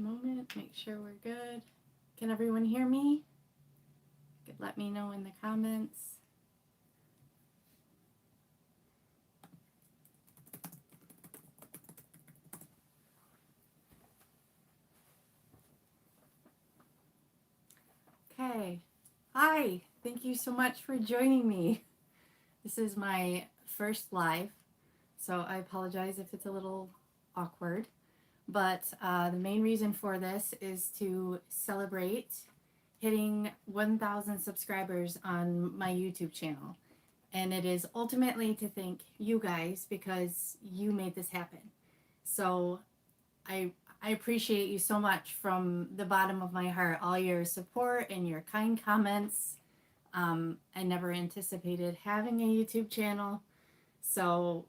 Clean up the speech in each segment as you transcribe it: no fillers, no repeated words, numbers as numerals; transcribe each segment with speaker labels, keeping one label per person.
Speaker 1: moment, make sure we're good. Can everyone hear me? You could let me know in the comments. Okay. Hi. Thank you so much for joining me. This is my first live, so I apologize if it's a little awkward. But the main reason for this is to celebrate hitting 1,000 subscribers on my YouTube channel. And it is ultimately to thank you guys because you made this happen. So I appreciate you so much from the bottom of my heart, all your support and your kind comments. I never anticipated having a YouTube channel, so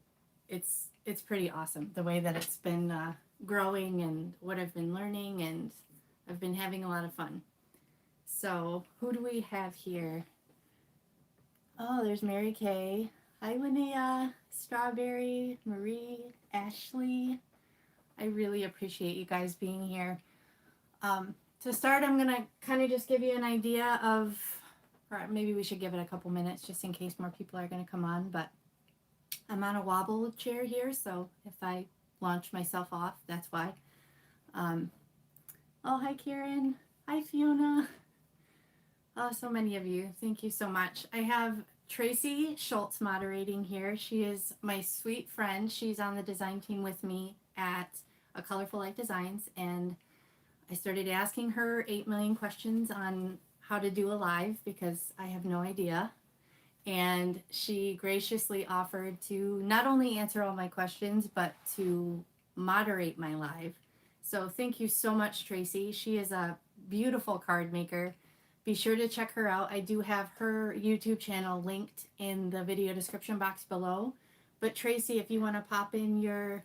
Speaker 1: it's pretty awesome the way that it's been growing and what I've been learning, and I've been having a lot of fun. So who do we have here? Oh, there's Mary Kay. Hi, Linnea, Strawberry, Marie, Ashley. I really appreciate you guys being here. To start, I'm gonna kind of just give you an idea of, or maybe we should give it a couple minutes just in case more people are gonna come on, but I'm on a wobble chair here, so if I launch myself off, that's why. Oh, hi, Karen. Hi, Fiona. Oh, so many of you. Thank you so much. I have Tracy Schultz moderating here. She is my sweet friend. She's on the design team with me at A Colorful Life Designs, and I started asking her 8 million questions on how to do a live because I have no idea. And she graciously offered to not only answer all my questions, but to moderate my live. So thank you so much, Tracy. She is a beautiful card maker. Be sure to check her out. I do have her YouTube channel linked in the video description box below. But Tracy, if you want to pop in your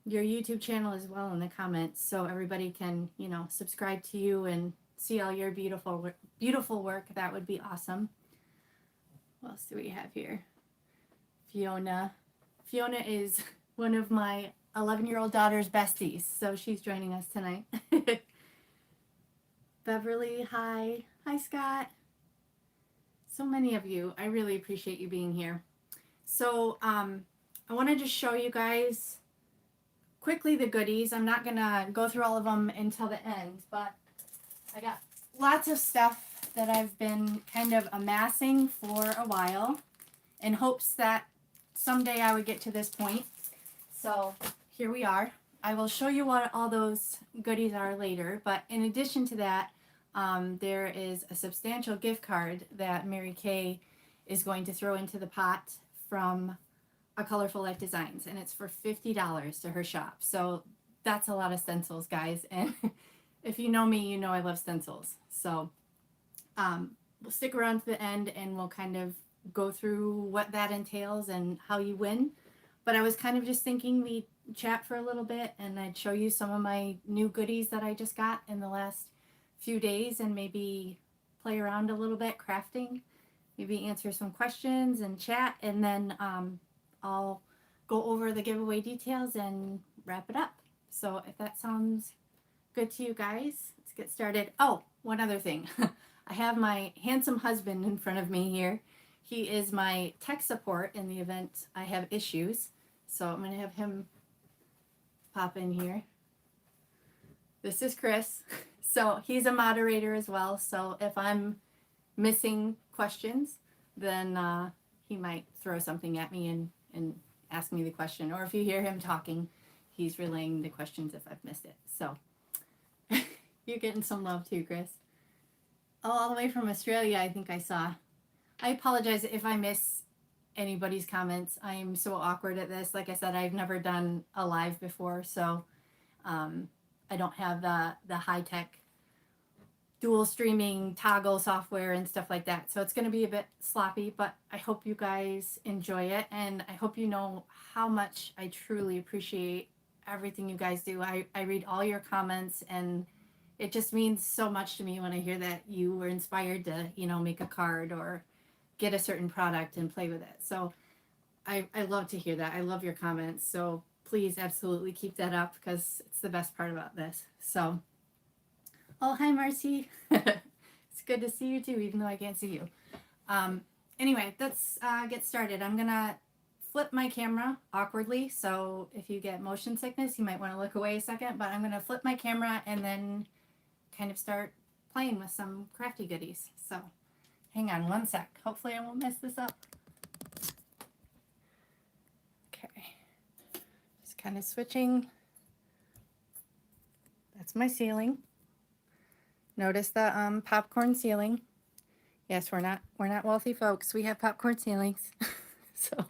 Speaker 1: YouTube channel as well in the comments, so everybody can, subscribe to you and see all your beautiful work, that would be awesome. What else do we have here? Fiona. Fiona is one of my 11-year-old daughter's besties, so she's joining us tonight. Beverly, hi. Hi, Scott. So many of you. I really appreciate you being here. So I want to just show you guys quickly the goodies. I'm not going to go through all of them until the end, but I got lots of stuff that I've been kind of amassing for a while in hopes that someday I would get to this point. So here we are. I will show you what all those goodies are later, but in addition to that, there is a substantial gift card that Mary Kay is going to throw into the pot from A Colorful Life Designs, and it's for $50 to her shop. So that's a lot of stencils, guys, and if you know me, you know I love stencils. So we'll stick around to the end and we'll kind of go through what that entails and how you win. But I was kind of just thinking we'd chat for a little bit and I'd show you some of my new goodies that I just got in the last few days and maybe play around a little bit crafting, maybe answer some questions and chat, and then I'll go over the giveaway details and wrap it up. So if that sounds good to you guys, let's get started. Oh, one other thing. I have my handsome husband in front of me here. He is my tech support in the event I have issues. So I'm going to have him pop in here. This is Chris. So he's a moderator as well. So if I'm missing questions, then he might throw something at me and ask me the question. Or if you hear him talking, he's relaying the questions if I've missed it. So you're getting some love too, Chris. Oh, all the way from Australia, I think I saw. I apologize if I miss anybody's comments. I am so awkward at this. Like I said, I've never done a live before, so I don't have the high-tech dual streaming toggle software and stuff like that. So it's going to be a bit sloppy, but I hope you guys enjoy it, and I hope you know how much I truly appreciate everything you guys do. I read all your comments, and it just means so much to me when I hear that you were inspired to, make a card or get a certain product and play with it. So I love to hear that. I love your comments. So please absolutely keep that up because it's the best part about this. So, oh, hi, Marcy. It's good to see you too, even though I can't see you. Anyway, let's get started. I'm going to flip my camera awkwardly. So if you get motion sickness, you might want to look away a second, but I'm going to flip my camera and then kind of start playing with some crafty goodies. So hang on one sec. Hopefully I won't mess this up. Okay. Just kind of switching. That's my ceiling. Notice the popcorn ceiling. Yes, we're not wealthy folks. We have popcorn ceilings. So,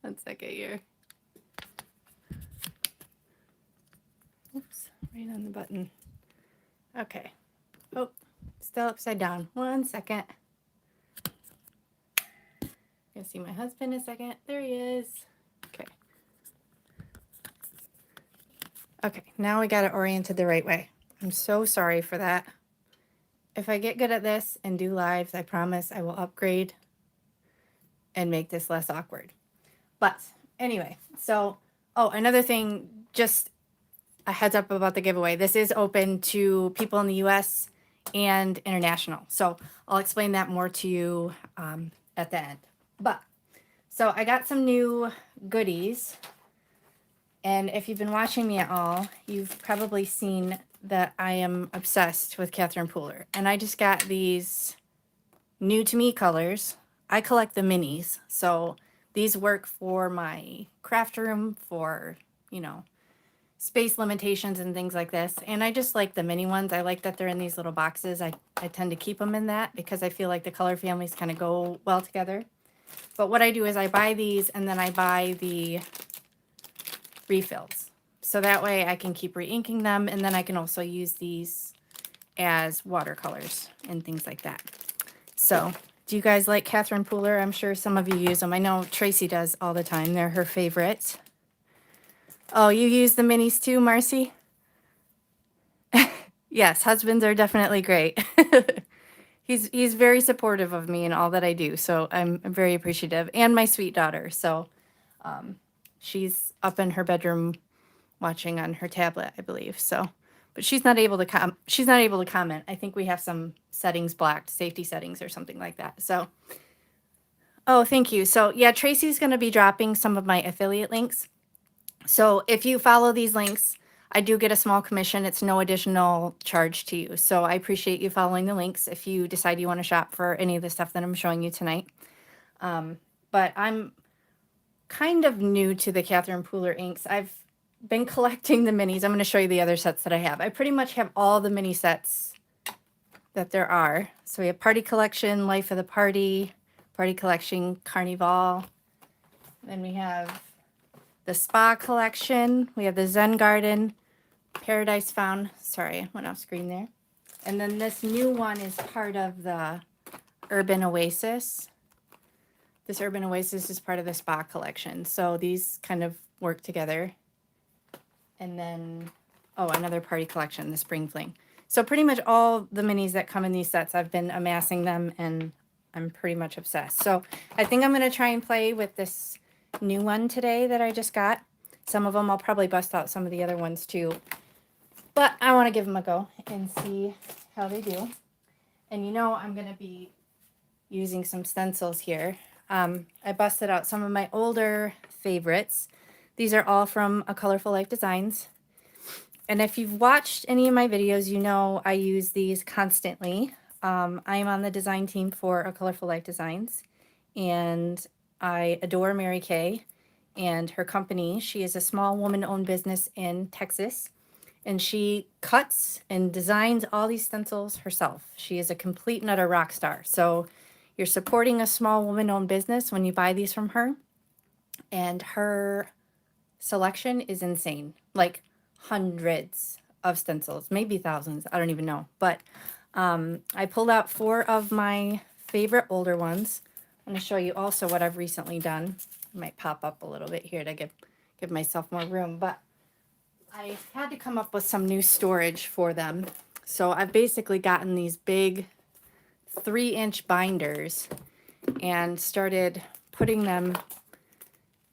Speaker 1: one second here. Oops, right on the button. Okay. Oh, still upside down. One second. Gonna see my husband in a second. There he is. Okay. Okay, now we got it oriented the right way. I'm so sorry for that. If I get good at this and do lives, I promise I will upgrade and make this less awkward. But anyway, so, oh, another thing, just a heads up about the giveaway. This is open to people in the US and international. So I'll explain that more to you at the end. But, so I got some new goodies. And if you've been watching me at all, you've probably seen that I am obsessed with Catherine Pooler. And I just got these new to me colors. I collect the minis. So these work for my craft room, for, you know, space limitations and things like this. And I just like the mini ones. I like that they're in these little boxes. I tend to keep them in that because I feel like the color families kind of go well together. But what I do is I buy these and then I buy the refills. So that way I can keep re-inking them, and then I can also use these as watercolors and things like that. So do you guys like Catherine Pooler? I'm sure some of you use them. I know Tracy does all the time. They're her favorites. Oh, you use the minis too, Marcy? Yes, husbands are definitely great. He's very supportive of me and all that I do, so I'm very appreciative. And my sweet daughter, so she's up in her bedroom watching on her tablet, I believe. So, but she's not able to comment. I think we have some settings blocked, safety settings or something like that. So, oh, thank you. So yeah, Tracy's going to be dropping some of my affiliate links. So if you follow these links, I do get a small commission. It's no additional charge to you. So I appreciate you following the links if you decide you want to shop for any of the stuff that I'm showing you tonight. But I'm kind of new to the Catherine Pooler inks. I've been collecting the minis. I'm going to show you the other sets that I have. I pretty much have all the mini sets that there are. So we have Party Collection, Life of the Party, Party Collection, Carnival. Then we have the Spa Collection. We have the Zen Garden, Paradise Found. Sorry, I went off screen there. And then this new one is part of the Urban Oasis. This Urban Oasis is part of the Spa Collection. So these kind of work together. And then, oh, another Party Collection, the Spring Fling. So pretty much all the minis that come in these sets, I've been amassing them, and I'm pretty much obsessed. So I think I'm going to try and play with this new one today that I just got. Some of them, I'll probably bust out some of the other ones too. But I want to give them a go and see how they do. And you know I'm going to be using some stencils here. I busted out some of my older favorites. These are all from A Colorful Life Designs. And if you've watched any of my videos, you know I use these constantly. I am on the design team for A Colorful Life Designs. And I adore Mary Kay and her company. She is a small woman-owned business in Texas. And she cuts and designs all these stencils herself. She is a complete and utter rock star. So you're supporting a small woman-owned business when you buy these from her. And her selection is insane. Like hundreds of stencils, maybe thousands. I don't even know. But I pulled out 4 of my favorite older ones. I'm going to show you also what I've recently done. I might pop up a little bit here to give myself more room. But I had to come up with some new storage for them. So I've basically gotten these big 3-inch binders and started putting them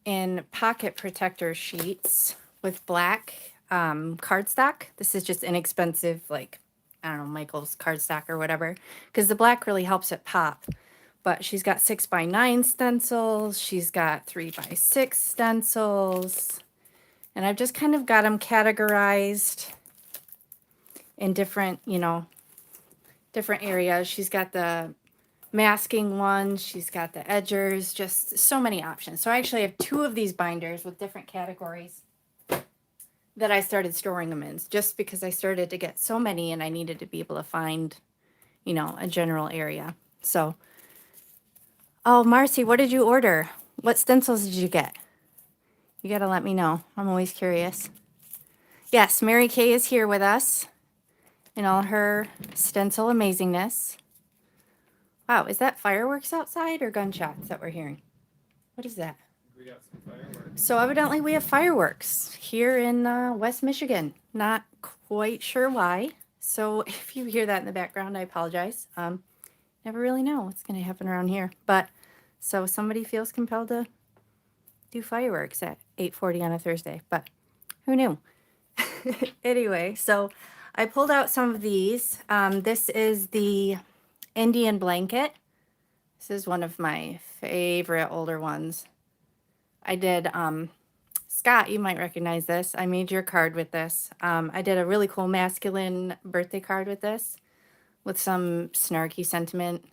Speaker 1: in pocket protector sheets with black cardstock. This is just inexpensive, like, I don't know, Michael's cardstock or whatever, because the black really helps it pop. But she's got 6x9 stencils. She's got 3x6 stencils. And I've just kind of got them categorized in different, you know, different areas. She's got the masking ones. She's got the edgers, just so many options. So I actually have 2 of these binders with different categories that I started storing them in, just because I started to get so many and I needed to be able to find, you know, a general area. So, oh, Marcy, what did you order? What stencils did you get? You got to let me know. I'm always curious. Yes, Mary Kay is here with us in all her stencil amazingness. Wow, is that fireworks outside or gunshots that we're hearing? What is that?
Speaker 2: We got some fireworks.
Speaker 1: So evidently we have fireworks here in West Michigan. Not quite sure why. So if you hear that in the background, I apologize. Never really know what's going to happen around here. But so somebody feels compelled to do fireworks at 8:40 on a Thursday. But who knew? Anyway, so I pulled out some of these. This is the Indian blanket. This is one of my favorite older ones. I did, Scott, you might recognize this. I made your card with this. I did a really cool masculine birthday card with this, with some snarky sentiment.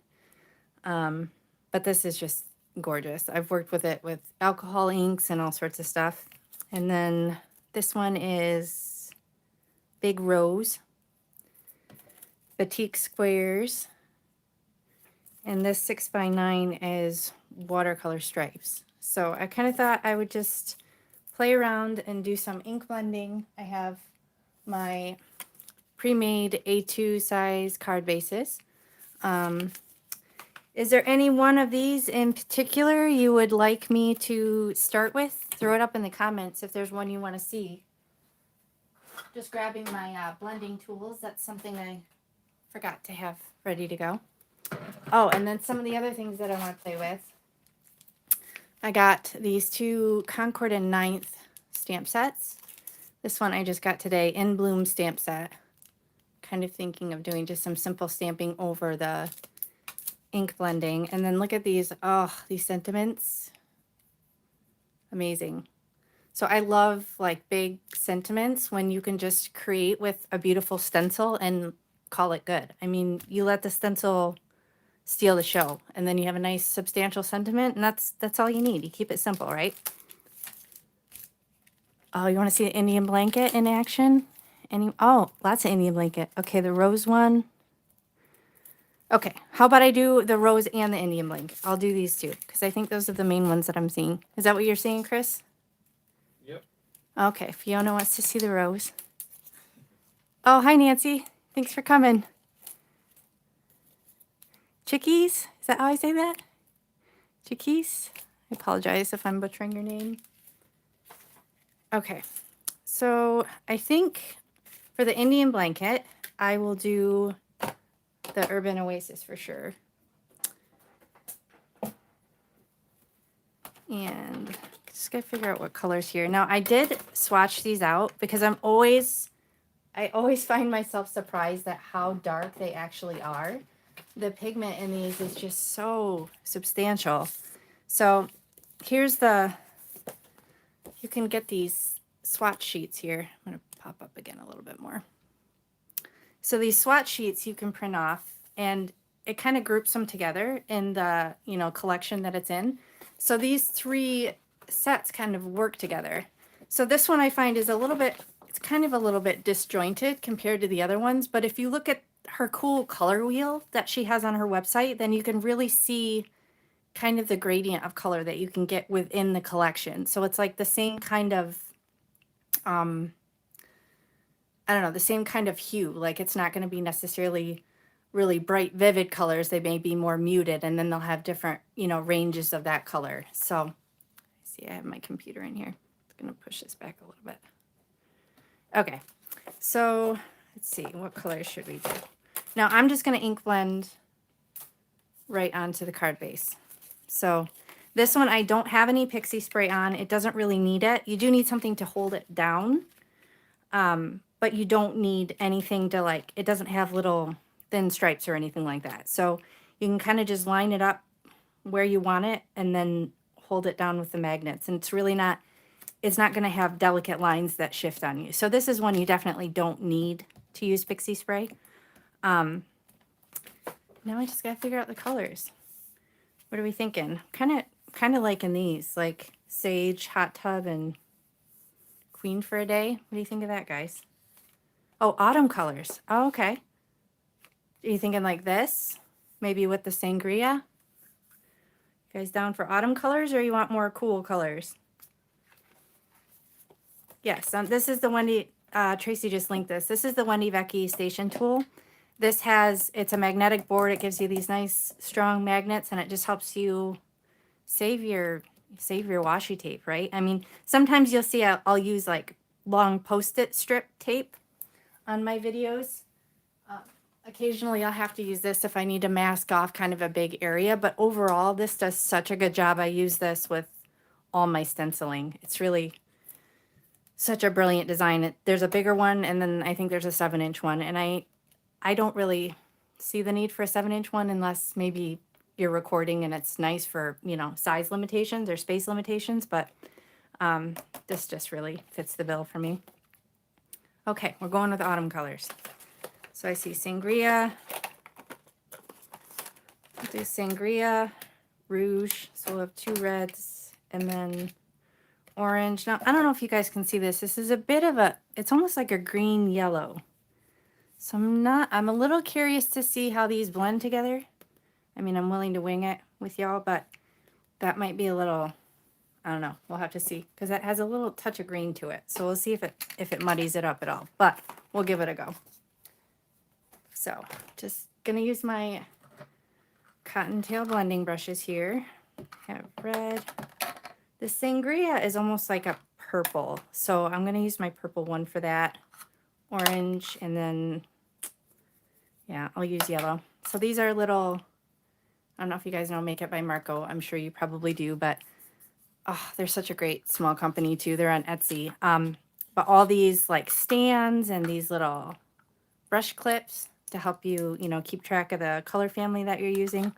Speaker 1: But this is just gorgeous. I've worked with it with alcohol inks and all sorts of stuff. And then this one is Big Rose, Batik Squares. And this 6x9 is watercolor stripes. So I kind of thought I would just play around and do some ink blending. I have my pre-made A2 size card bases. Is there any one of these in particular you would like me to start with? Throw it up in the comments if there's one you want to see. Just grabbing my blending tools. That's something I forgot to have ready to go. Oh, and then some of the other things that I want to play with. I got these 2 Concord and 9th stamp sets. This one I just got today, In Bloom stamp set. Kind of thinking of doing just some simple stamping over the ink blending. And then look at these. Oh, these sentiments. Amazing. So I love like big sentiments when you can just create with a beautiful stencil and call it good. I mean, you let the stencil steal the show, and then you have a nice substantial sentiment, and that's all you need. You keep it simple, right? Oh, you want to see the Indian blanket in action? Oh, lots of Indian blanket. Okay, the rose one. Okay, how about I do the rose and the Indian blanket? I'll do these 2 because I think those are the main ones that I'm seeing. Is that what you're seeing, Chris?
Speaker 2: Yep.
Speaker 1: Okay, Fiona wants to see the rose. Oh, hi, Nancy. Thanks for coming. Chickies? Is that how I say that? Chickies? I apologize if I'm butchering your name. Okay, so I think for the Indian blanket, I will do the Urban Oasis for sure. And just gotta figure out what colors here. Now I did swatch these out because I always find myself surprised at how dark they actually are. The pigment in these is just so substantial. So here's you can get these swatch sheets here. I'm going to pop up again a little bit more. So these swatch sheets you can print off, and it kind of groups them together in the, you know, collection that it's in. So these 3 sets kind of work together. So this one I find is it's kind of a little bit disjointed compared to the other ones, but if you look at her cool color wheel that she has on her website, then you can really see kind of the gradient of color that you can get within the collection. So it's like the same kind of, I don't know, the same kind of hue. Like it's not going to be necessarily really bright, vivid colors. They may be more muted, and then they'll have different, you know, ranges of that color. So see, I have my computer in here. I'm going to push this back a little bit. Okay, so let's see, what colors should we do? Now I'm just going to ink blend right onto the card base. So This one, I don't have any pixie spray on. It doesn't really need it. You do need something to hold it down. But you don't need anything to like, it doesn't have little thin stripes or anything like that. So you can kind of just line it up where you want it and then hold it down with the magnets. And it's really not, it's not going to have delicate lines that shift on you. So this is one you definitely don't need to use pixie spray. Now I just got to figure out the colors. What are we thinking? Kind of liking these, like Sage, Hot Tub, and Queen for a Day. What do you think of that, guys? Oh, autumn colors. Oh, okay. Are you thinking like this? Maybe with the sangria? You guys down for autumn colors, or you want more cool colors? Yes, this is the Wendy, Tracy just linked this. This is the Wendy Vecchi station tool. This has, it's a magnetic board. It gives you these nice strong magnets, and it just helps you save your washi tape, right? I mean, sometimes you'll see I'll use like long Post-it strip tape on my videos. Occasionally I'll have to use this if I need to mask off kind of a big area, but overall this does such a good job. I use this with all my stenciling. It's really such a brilliant design. There's a bigger one, and then I think there's a 7-inch one, and I don't really see the need for a 7-inch one unless maybe you're recording and it's nice for, you know, size limitations or space limitations, but this just really fits the bill for me. Okay, we're going with autumn colors. So I see sangria. I'll do sangria, rouge. So we'll have 2 reds and then orange. Now, I don't know if you guys can see this. This is a bit of a, it's almost like a green yellow. So I'm a little curious to see how these blend together. I mean, I'm willing to wing it with y'all, but that might be a little, I don't know. We'll have to see, because that has a little touch of green to it. So we'll see if it muddies it up at all, but we'll give it a go. So just gonna use my cottontail blending brushes here. Have red. The sangria is almost like a purple, so I'm gonna use my purple one for that. Orange, and then yeah, I'll use yellow. So these are little, I don't know if you guys know Make It by Marco. I'm sure you probably do, but oh, they're such a great small company too. They're on Etsy. But all these like stands and these little brush clips to help you, you know, keep track of the color family that you're using.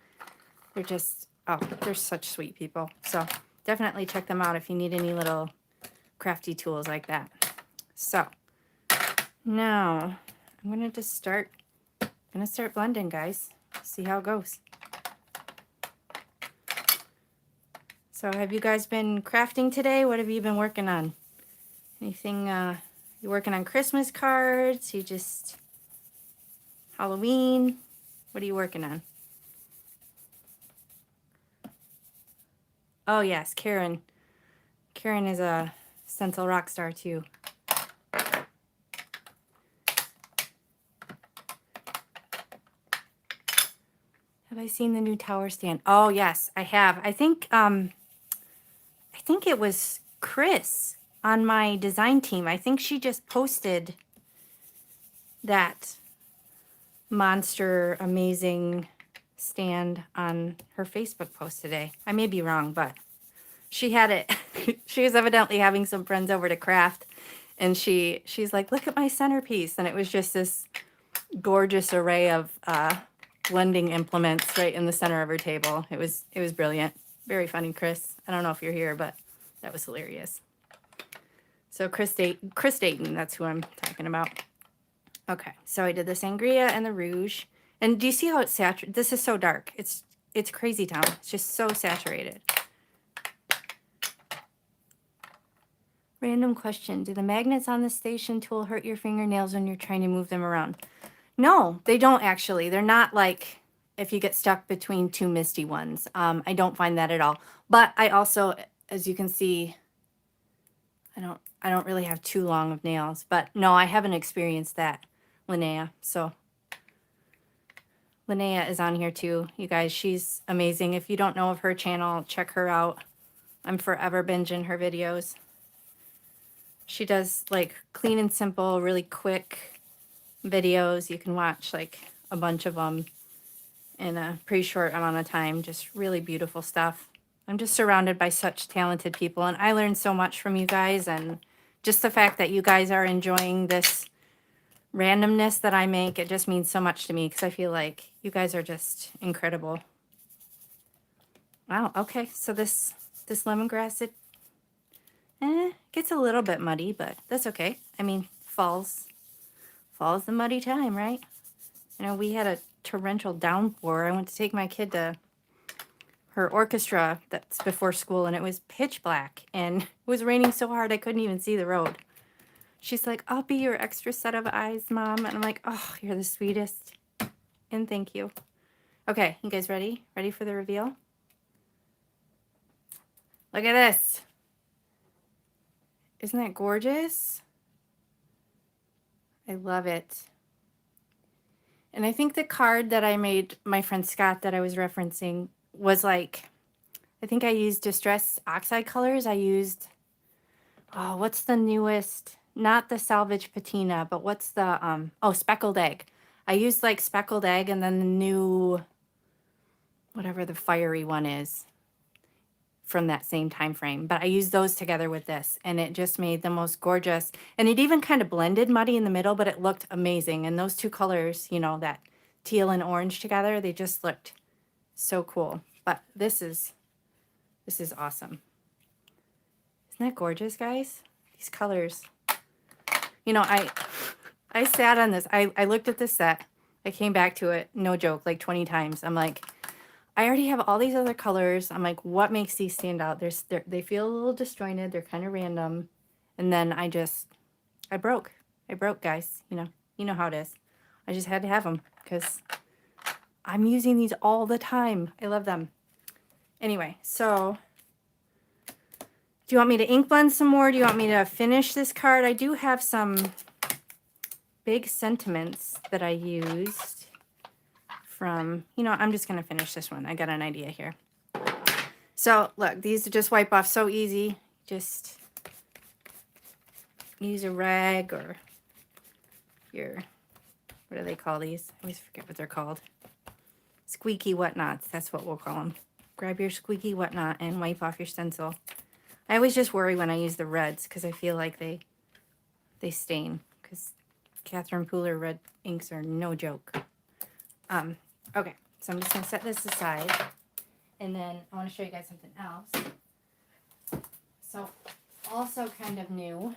Speaker 1: They're just, oh, they're such sweet people. So definitely check them out if you need any little crafty tools like that. So now I'm gonna just start blending, guys. See how it goes. So have you guys been crafting today? What have you been working on? Anything, you working on Christmas cards? You just, Halloween? What are you working on? Oh yes, Karen. Karen is a stencil rock star too. Have I seen the new tower stand? Oh yes, I have. I think it was Chris on my design team. I think she just posted that monster amazing stand on her Facebook post today. I may be wrong, but she had it. She was evidently having some friends over to craft, and she's like, look at my centerpiece. And it was just this gorgeous array of blending implements right in the center of her table. It was brilliant. Very funny, Chris. I don't know if you're here, but that was hilarious. So Chris Dayton, that's who I'm talking about. Okay, so I did the sangria and the rouge. And do you see how it's saturated? This is so dark. It's crazy town. It's just so saturated. Random question. Do the magnets on the station tool hurt your fingernails when you're trying to move them around? No, they don't actually. They're not like if you get stuck between 2 misty ones. I don't find that at all. But I also, as you can see, I don't really have too long of nails. But no, I haven't experienced that, Linnea. So Linnea is on here too. You guys, she's amazing. If you don't know of her channel, check her out. I'm forever binging her videos. She does like clean and simple, really quick videos. You can watch like a bunch of them in a pretty short amount of time. Just really beautiful stuff. I'm just surrounded by such talented people, and I learned so much from you guys, and just the fact that you guys are enjoying this randomness that I make, it just means so much to me because I feel like you guys are just incredible. Wow, okay, so this lemongrass, it gets a little bit muddy, but that's okay. I mean, fall's the muddy time, right? You know, we had a torrential downpour. I went to take my kid to her orchestra that's before school, and it was pitch black, and it was raining so hard I couldn't even see the road. She's like, I'll be your extra set of eyes, Mom. And I'm like, oh, you're the sweetest. And thank you. Okay, you guys ready? Ready for the reveal? Look at this. Isn't that gorgeous? I love it. And I think the card that I made my friend Scott that I was referencing was like, I think I used Distress Oxide colors. I used, oh, what's the newest? Not the Salvage Patina, but what's the, Speckled Egg. I used like Speckled Egg and then the new, whatever the fiery one is from that same time frame. But I used those together with this, and it just made the most gorgeous. And it even kind of blended muddy in the middle, but it looked amazing. And those two colors, you know, that teal and orange together, they just looked so cool. But this is awesome. Isn't that gorgeous, guys? These colors. You know, I sat on this. I looked at this set. I came back to it, no joke, like 20 times. I'm like, I already have all these other colors. I'm like, what makes these stand out? They feel a little disjointed. They're kind of random. And then I broke. I broke, guys. You know how it is. I just had to have them because I'm using these all the time. I love them. Anyway, so do you want me to ink blend some more? Do you want me to finish this card? I do have some big sentiments that I used from, I'm just going to finish this one. I got an idea here. So look, these just wipe off so easy. Just use a rag or your, what do they call these? I always forget what they're called. Squeaky whatnots, that's what we'll call them. Grab your squeaky whatnot and wipe off your stencil. I always just worry when I use the reds because I feel like they stain, because Catherine Pooler red inks are no joke. Okay, so I'm just going to set this aside, and then I want to show you guys something else. So, also kind of new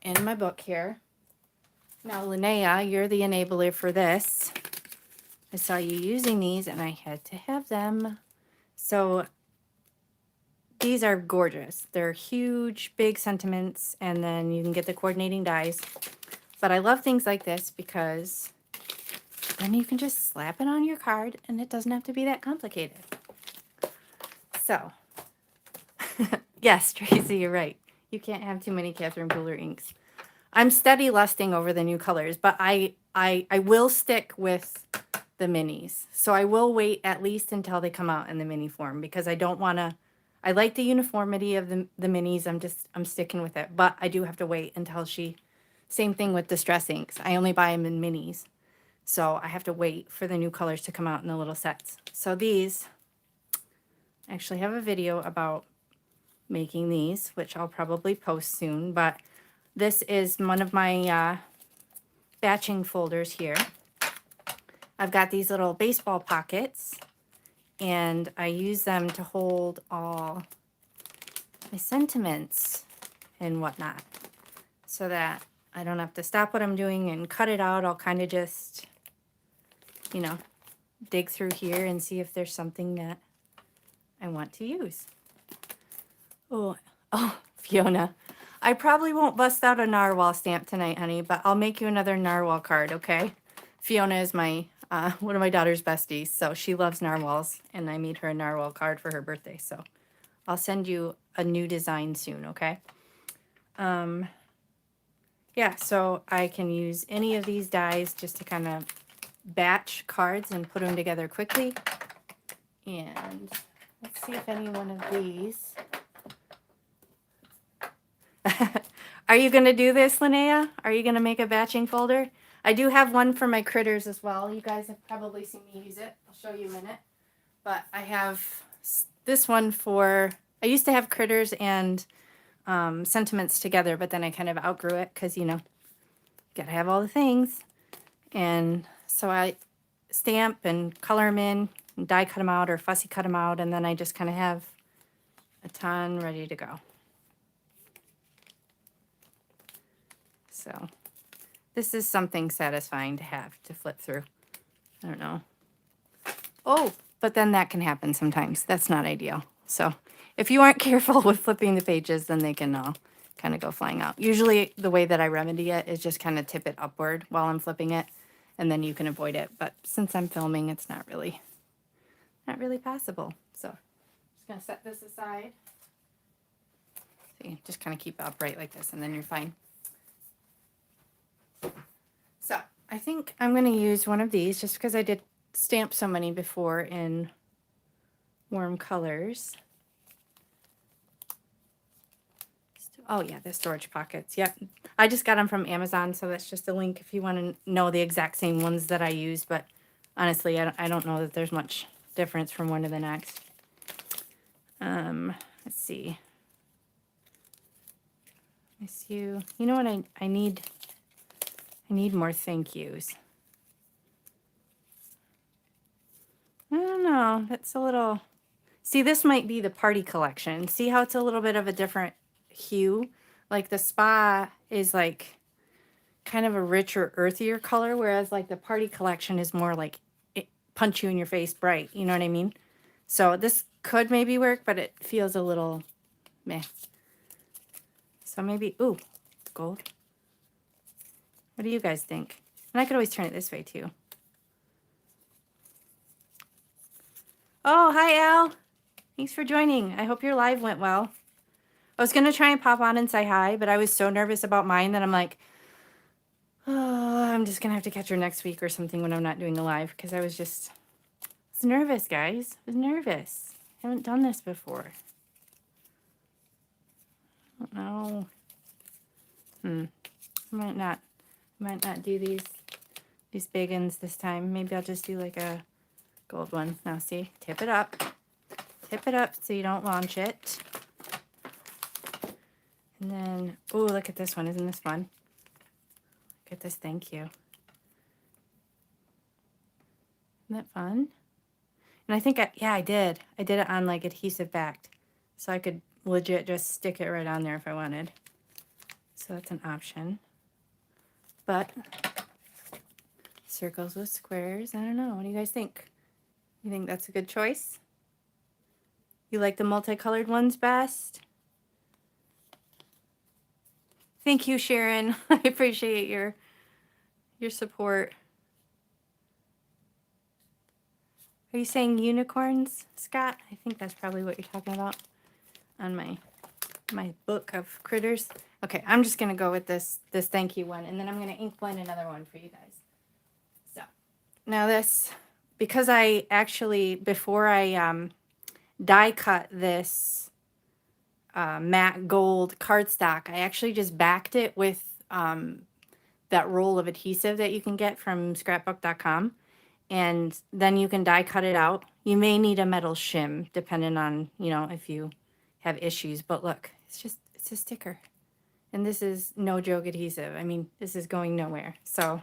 Speaker 1: in my book here. Now, Linnea, you're the enabler for this. I saw you using these, and I had to have them. So, these are gorgeous. They're huge, big sentiments, and then you can get the coordinating dies. But I love things like this because then you can just slap it on your card, and it doesn't have to be that complicated. So, yes, Tracy, you're right. You can't have too many Catherine Pooler inks. I'm steady lusting over the new colors, but I will stick with the minis. So I will wait at least until they come out in the mini form because I don't want to. I like the uniformity of the minis. I'm sticking with it, but I do have to wait until same thing with Distress inks. I only buy them in minis. So I have to wait for the new colors to come out in the little sets. So these, I actually have a video about making these, which I'll probably post soon, but this is one of my batching folders here. I've got these little baseball pockets, and I use them to hold all my sentiments and whatnot, so that I don't have to stop what I'm doing and cut it out. I'll kind of just, dig through here and see if there's something that I want to use. Oh, Fiona, I probably won't bust out a narwhal stamp tonight, honey, but I'll make you another narwhal card, okay? Fiona is my one of my daughter's besties, so she loves narwhals, and I made her a narwhal card for her birthday, so I'll send you a new design soon, okay? Yeah, so I can use any of these dies just to kind of batch cards and put them together quickly. And let's see if any one of these. Are you going to do this, Linnea? Are you going to make a batching folder? I do have one for my critters as well. You guys have probably seen me use it. I'll show you in it. But I have this one for, I used to have critters and sentiments together, but then I kind of outgrew it because, you know, gotta have all the things. And so I stamp and color them in and die cut them out or fussy cut them out, and then I just kind of have a ton ready to go. So this is something satisfying to have to flip through. I don't know. Oh, but then that can happen sometimes. That's not ideal. So if you aren't careful with flipping the pages, then they can all kind of go flying out. Usually the way that I remedy it is just kind of tip it upward while I'm flipping it, and then you can avoid it. But since I'm filming, it's not really possible. So I'm just gonna set this aside. See, just kind of keep it upright like this, and then you're fine. So I think I'm gonna use one of these just because I did stamp so many before in warm colors. Oh yeah, the storage pockets. Yep. I just got them from Amazon, so that's just a link if you want to know the exact same ones that I use. But honestly, I don't know that there's much difference from one to the next. Let's see. Miss you. You know what I need? I need more thank yous. I don't know. That's a little... See, this might be the party collection. See how it's a little bit of a different hue? Like the spa is like kind of a richer, earthier color, whereas like the party collection is more like it punch you in your face bright. You know what I mean? So this could maybe work, but it feels a little meh. So maybe, ooh, gold. What do you guys think? And I could always turn it this way too. Oh, hi, Al. Thanks for joining. I hope your live went well. I was going to try and pop on and say hi, but I was so nervous about mine that I'm like, oh, I'm just going to have to catch her next week or something when I'm not doing a live, because I was nervous, guys. I was nervous. I haven't done this before. I don't know. I might not do these big ones this time. Maybe I'll just do like a gold one. Now see, tip it up so you don't launch it. And then, oh, look at this one. Isn't this fun? Look at this. Thank you. Isn't that fun? And I think, I did. I did it on like adhesive backed. So I could legit just stick it right on there if I wanted. So that's an option. But circles with squares, I don't know. What do you guys think? You think that's a good choice? You like the multicolored ones best? Thank you, Sharon. I appreciate your support. Are you saying unicorns, Scott? I think that's probably what you're talking about on my book of critters. Okay, I'm just gonna go with this thank you one, and then I'm gonna ink blend another one for you guys. So now this, because I actually, before I die cut this matte gold cardstock, I actually just backed it with that roll of adhesive that you can get from scrapbook.com, and then you can die cut it out. You may need a metal shim depending on, you know, if you have issues, but look, it's a sticker. And this is no joke adhesive. I mean, this is going nowhere. So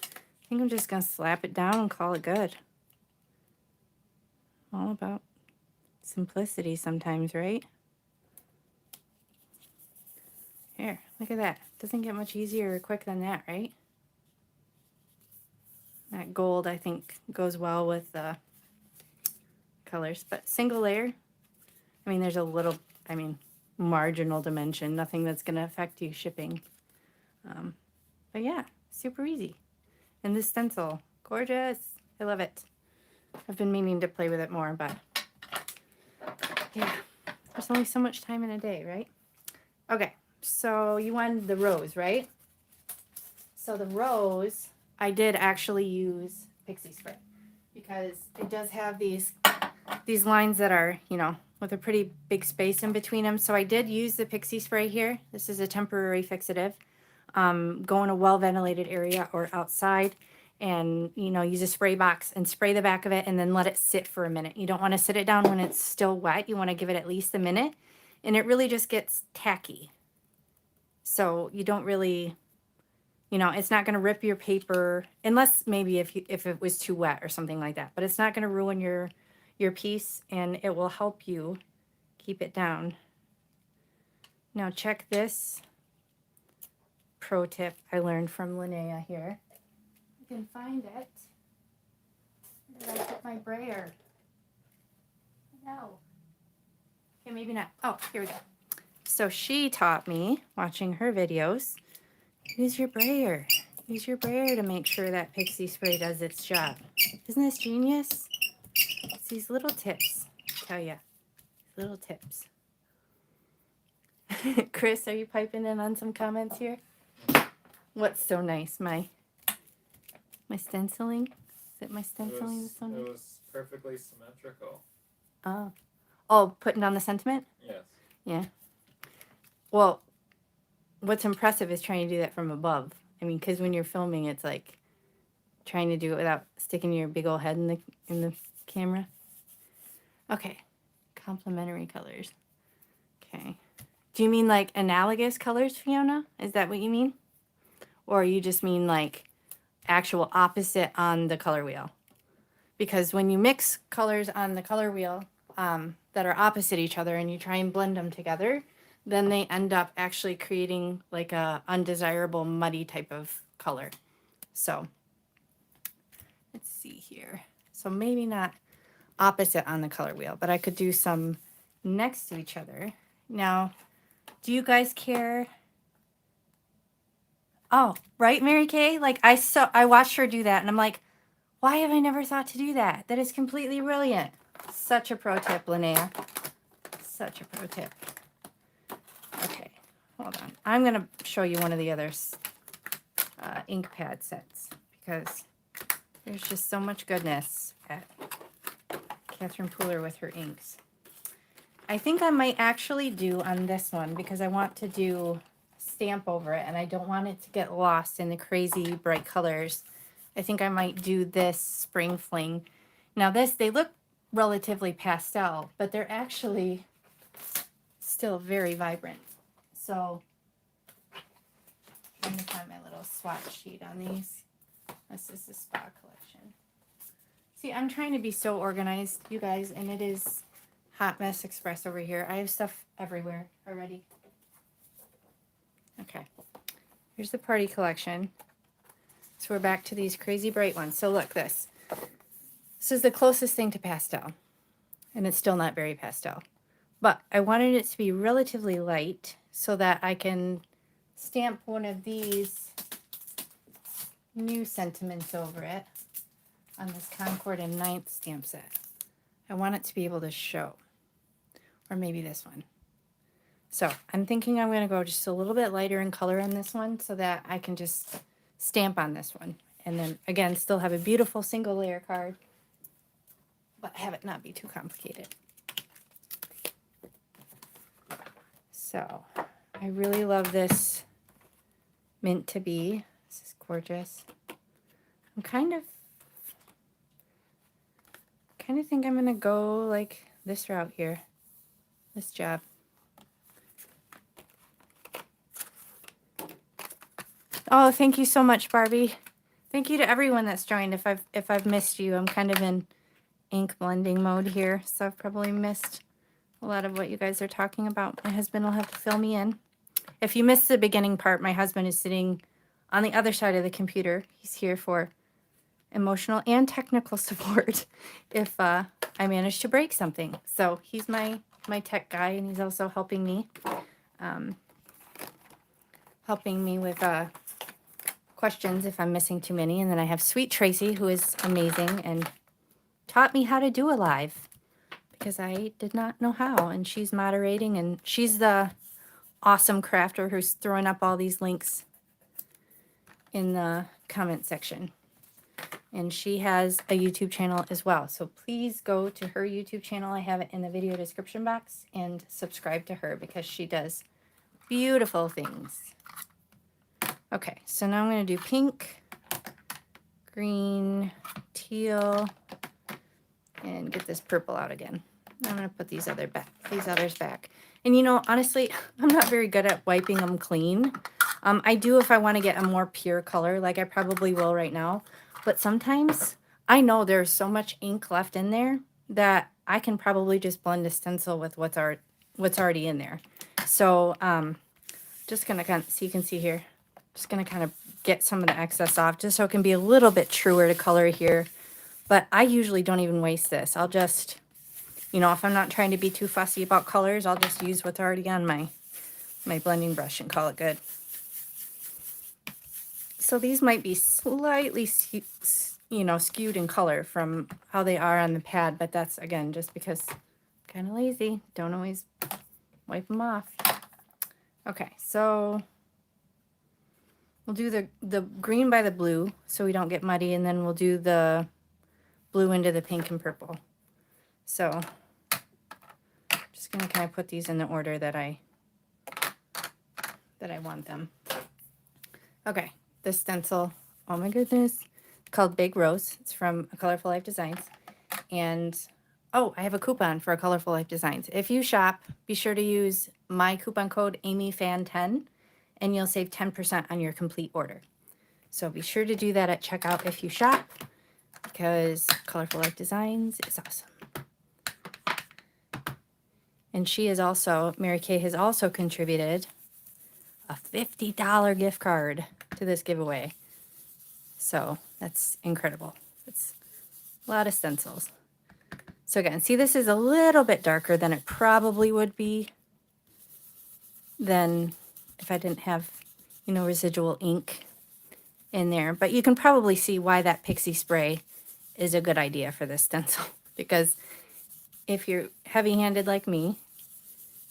Speaker 1: I think I'm just going to slap it down and call it good. All about simplicity sometimes, right? Here, look at that. Doesn't get much easier or quick than that, right? That gold, I think, goes well with the colors. But single layer, I mean, there's a little, marginal dimension. Nothing that's going to affect you shipping. But yeah, super easy. And this stencil, gorgeous. I love it. I've been meaning to play with it more, but yeah, there's only so much time in a day, right? Okay, so you wanted the rose, right? So the rose, I did actually use pixie spray because it does have these lines that are, you know, with a pretty big space in between them. So I did use the pixie spray here. This is a temporary fixative. Go in a well-ventilated area or outside. and, you know, use a spray box and spray the back of it and then let it sit for a minute. You don't want to sit it down when it's still wet. You want to give it at least a minute, and it really just gets tacky. So you don't really, you know, it's not going to rip your paper, unless maybe if it was too wet or something like that. But it's not going to ruin your piece, and it will help you keep it down. Now check this pro tip I learned from Linnea here. I can find it. Where did I put my brayer? No. Okay, maybe not. Oh, here we go. So she taught me, watching her videos, use your brayer. Use your brayer to make sure that pixie spray does its job. Isn't this genius? It's these little tips, I tell ya. Little tips. Chris, are you piping in on some comments here? What's so nice? My stenciling? Is it my stenciling that's so nice?
Speaker 2: It was perfectly symmetrical.
Speaker 1: Oh. Oh, putting on the sentiment?
Speaker 2: Yes.
Speaker 1: Yeah. Well, what's impressive is trying to do that from above. I mean, because when you're filming, it's like trying to do it without sticking your big old head in the camera. Okay. Complementary colors. Okay. Do you mean like analogous colors, Fiona? Is that what you mean? Or you just mean like actual opposite on the color wheel? Because when you mix colors on the color wheel that are opposite each other and you try and blend them together, then they end up actually creating like a undesirable muddy type of color. So let's see here. So maybe not opposite on the color wheel, but I could do some next to each other. Now, do you guys care? Oh, right, Mary Kay? Like I watched her do that and I'm like, why have I never thought to do that? That is completely brilliant. Such a pro tip, Linnea. Such a pro tip. Okay, hold on. I'm going to show you one of the other ink pad sets because there's just so much goodness at Catherine Pooler with her inks. I think I might actually do on this one because I want to do stamp over it and I don't want it to get lost in the crazy bright colors. I think I might do this Spring Fling. Now they look relatively pastel, but they're actually still very vibrant. So I'm trying to find my little swatch sheet on these. This is the Spa collection. See, I'm trying to be so organized, you guys, and it is Hot Mess Express over here. I have stuff everywhere already. Okay, here's the party collection. So we're back to these crazy bright ones. So look, this is the closest thing to pastel, and it's still not very pastel. But I wanted it to be relatively light so that I can stamp one of these new sentiments over it on this Concord and 9th stamp set. I want it to be able to show. Or maybe this one. So I'm thinking I'm going to go just a little bit lighter in color on this one so that I can just stamp on this one. And then, again, still have a beautiful single layer card, but have it not be too complicated. So I really love this Mint to Be. This is gorgeous. I'm kind of think I'm going to go like this route here. This job. Oh, thank you so much, Barbie. Thank you to everyone that's joined. If I've missed you, I'm kind of in ink blending mode here, so I've probably missed a lot of what you guys are talking about. My husband will have to fill me in. If you missed the beginning part, my husband is sitting on the other side of the computer. He's here for emotional and technical support if I manage to break something. So he's my tech guy, and he's also helping me with questions if I'm missing too many. And then I have Sweet Tracy, who is amazing and taught me how to do a live because I did not know how, and she's moderating, and she's the awesome crafter who's throwing up all these links in the comment section. And she has a YouTube channel as well. So please go to her YouTube channel. I have it in the video description box, and subscribe to her because she does beautiful things. Okay, so now I'm going to do pink, green, teal, and get this purple out again. I'm going to put these others back. And you know, honestly, I'm not very good at wiping them clean. I do if I want to get a more pure color, like I probably will right now. But sometimes I know there's so much ink left in there that I can probably just blend a stencil with what's already in there. So just going to kind of, so you can see here, just going to kind of get some of the excess off just so it can be a little bit truer to color here. But I usually don't even waste this. I'll just, you know, if I'm not trying to be too fussy about colors, I'll just use what's already on my blending brush and call it good. So these might be slightly, you know, skewed in color from how they are on the pad, but that's, again, just because I'm kind of lazy. Don't always wipe them off. Okay, so we'll do the green by the blue so we don't get muddy, and then we'll do the blue into the pink and purple. So just going to kind of put these in the order that I want them. Okay, this stencil, oh my goodness, called Big Rose. It's from Colorful Life Designs. And oh, I have a coupon for Colorful Life Designs. If you shop, be sure to use my coupon code AmyFan10 and you'll save 10% on your complete order. So be sure to do that at checkout if you shop, because Colorful Life Designs is awesome. And she is also, Mary Kay has also contributed a $50 gift card to this giveaway. So that's incredible. It's a lot of stencils. So again, see, this is a little bit darker than it probably would be than if I didn't have, you know, residual ink in there. But you can probably see why that pixie spray is a good idea for this stencil. Because if you're heavy-handed like me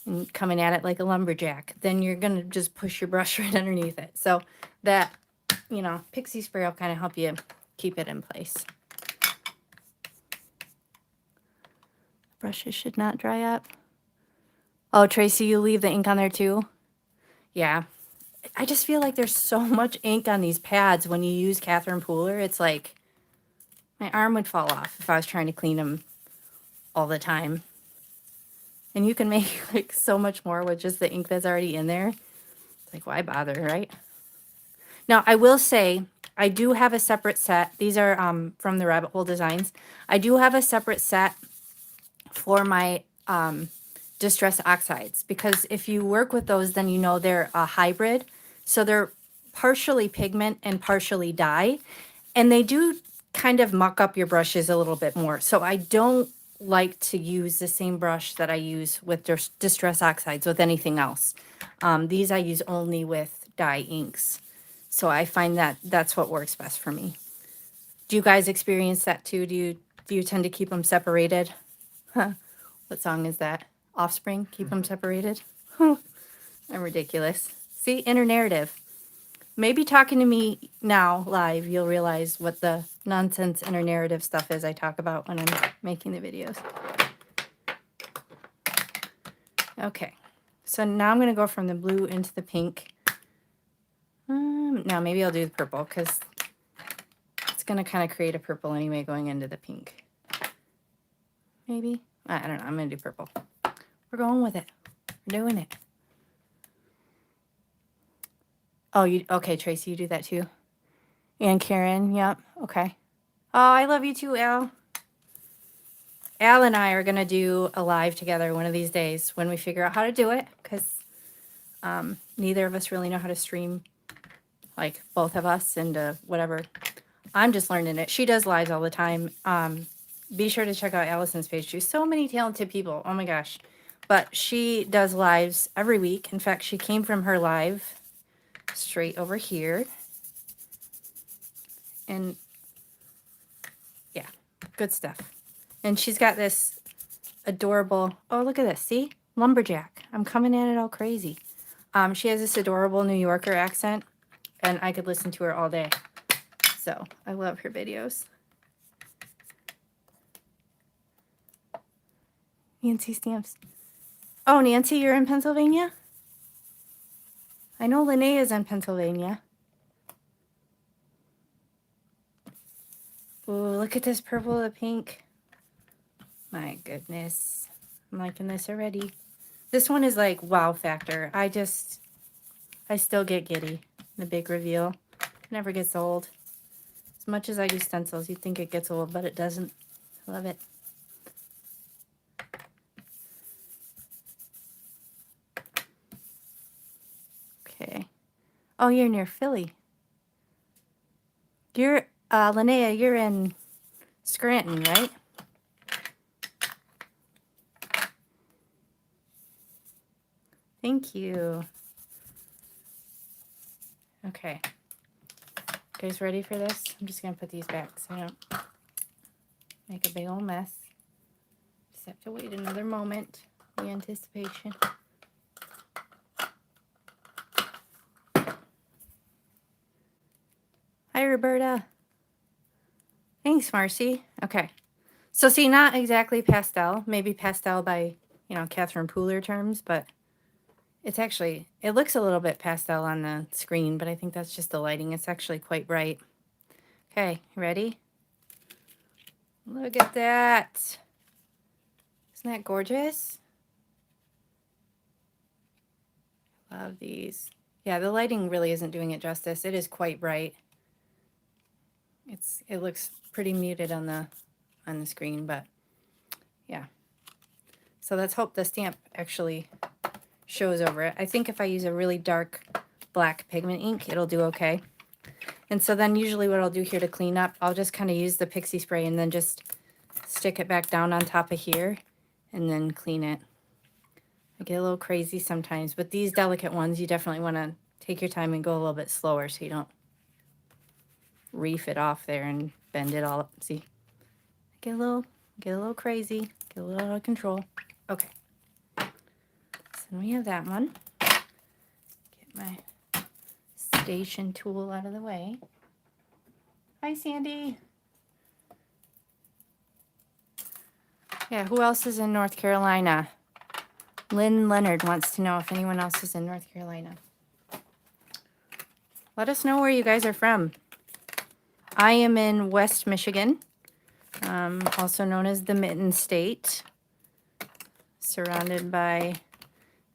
Speaker 1: and coming at it like a lumberjack, then you're going to just push your brush right underneath it. So that, you know, pixie spray will kind of help you keep it in place. Brushes should not dry up. Oh, Tracy, you leave the ink on there too? Yeah. I just feel like there's so much ink on these pads when you use Catherine Pooler. It's like my arm would fall off if I was trying to clean them all the time. And you can make like so much more with just the ink that's already in there. It's like, why bother, right? Now, I will say, I do have a separate set. These are from the Rabbit Hole Designs. I do have a separate set for my Distress Oxides, because if you work with those, then you know they're a hybrid. So they're partially pigment and partially dye. And they do kind of muck up your brushes a little bit more. So I don't like to use the same brush that I use with Distress Oxides with anything else. These I use only with dye inks. So I find that that's what works best for me. Do you guys experience that too? Do you tend to keep them separated? Huh. What song is that? Offspring, Keep Them Separated? I'm ridiculous. See, inner narrative. Maybe talking to me now live, you'll realize what the nonsense inner narrative stuff is I talk about when I'm making the videos. Okay, so now I'm going to go from the blue into the pink. Now maybe I'll do the purple because it's going to kind of create a purple anyway going into the pink. Maybe. I don't know. I'm going to do purple. We're going with it. We're doing it. Oh, okay, Tracy, you do that too. And Karen, yep, okay. Oh, I love you too, Al. Al and I are going to do a live together one of these days when we figure out how to do it, because neither of us really know how to stream, like both of us, and whatever. I'm just learning it. She does lives all the time. Be sure to check out Allison's page. She's so many talented people. Oh my gosh. But she does lives every week. In fact, she came from her live straight over here. And yeah, good stuff. And she's got this adorable, oh, look at this. See? Lumberjack. I'm coming at it all crazy. She has this adorable New Yorker accent, and I could listen to her all day. So I love her videos. Nancy Stamps. Oh, Nancy, you're in Pennsylvania? I know Linnea is in Pennsylvania. Oh, look at this purple and pink. My goodness. I'm liking this already. This one is like wow factor. I still get giddy. The big reveal. Never gets old. As much as I do stencils, you'd think it gets old, but it doesn't. I love it. Okay. Oh, you're near Philly. You're, Linnea, you're in Scranton, right? Thank you. Okay. You guys ready for this? I'm just going to put these back so I don't make a big old mess. Just have to wait another moment. The anticipation. Hi, Roberta. Thanks, Marcy. Okay. So see, not exactly pastel. Maybe pastel by, Catherine Pooler terms, but it's actually, it looks a little bit pastel on the screen, but I think that's just the lighting. It's actually quite bright. Okay, ready? Look at that. Isn't that gorgeous? Love these. Yeah, the lighting really isn't doing it justice. It is quite bright. It looks pretty muted on the screen, but yeah. So let's hope the stamp actually shows over it. I think if I use a really dark black pigment ink, it'll do okay. And so then usually what I'll do here to clean up, I'll just kind of use the pixie spray and then just stick it back down on top of here and then clean it. I get a little crazy sometimes, but these delicate ones, you definitely want to take your time and go a little bit slower so you don't reef it off there and bend it all up. See, get a little crazy, get a little out of control. Okay. So we have that one. Get my station tool out of the way. Hi, Sandy. Yeah, who else is in North Carolina? Lynn Leonard wants to know if anyone else is in North Carolina. Let us know where you guys are from. I am in West Michigan, also known as the Mitten State, surrounded by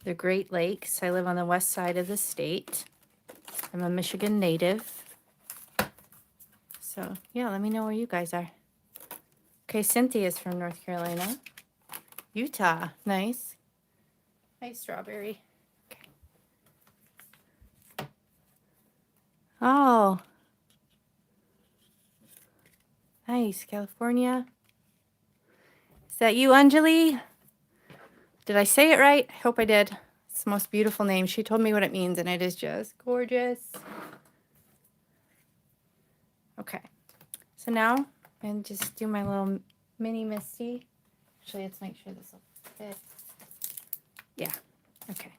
Speaker 1: the Great Lakes. I live on the west side of the state. I'm a Michigan native. So, yeah, let me know where you guys are. Okay, Cynthia's from North Carolina. Utah, nice. Hi, Strawberry. Okay. Oh. Nice, California. Is that you, Anjali? Did I say it right? I hope I did. It's the most beautiful name. She told me what it means, and it is just gorgeous. Okay. So now, I'm just do my little mini Misty. Actually, let's make sure this will fit. Yeah. Okay.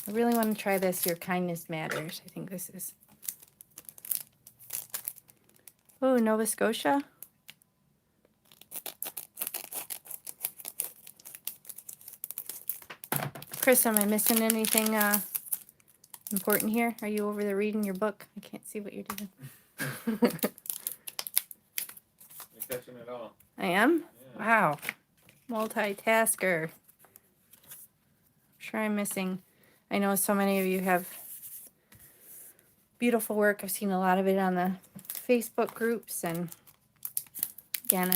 Speaker 1: I really want to try this. Your kindness matters. I think this is. Oh, Nova Scotia. Chris, am I missing anything important here? Are you over there reading your book? I can't see what you're doing.
Speaker 2: You're catching it all.
Speaker 1: I am?
Speaker 2: Yeah.
Speaker 1: Wow. Multitasker. I'm sure I'm missing. I know so many of you have beautiful work. I've seen a lot of it on the Facebook groups. And again,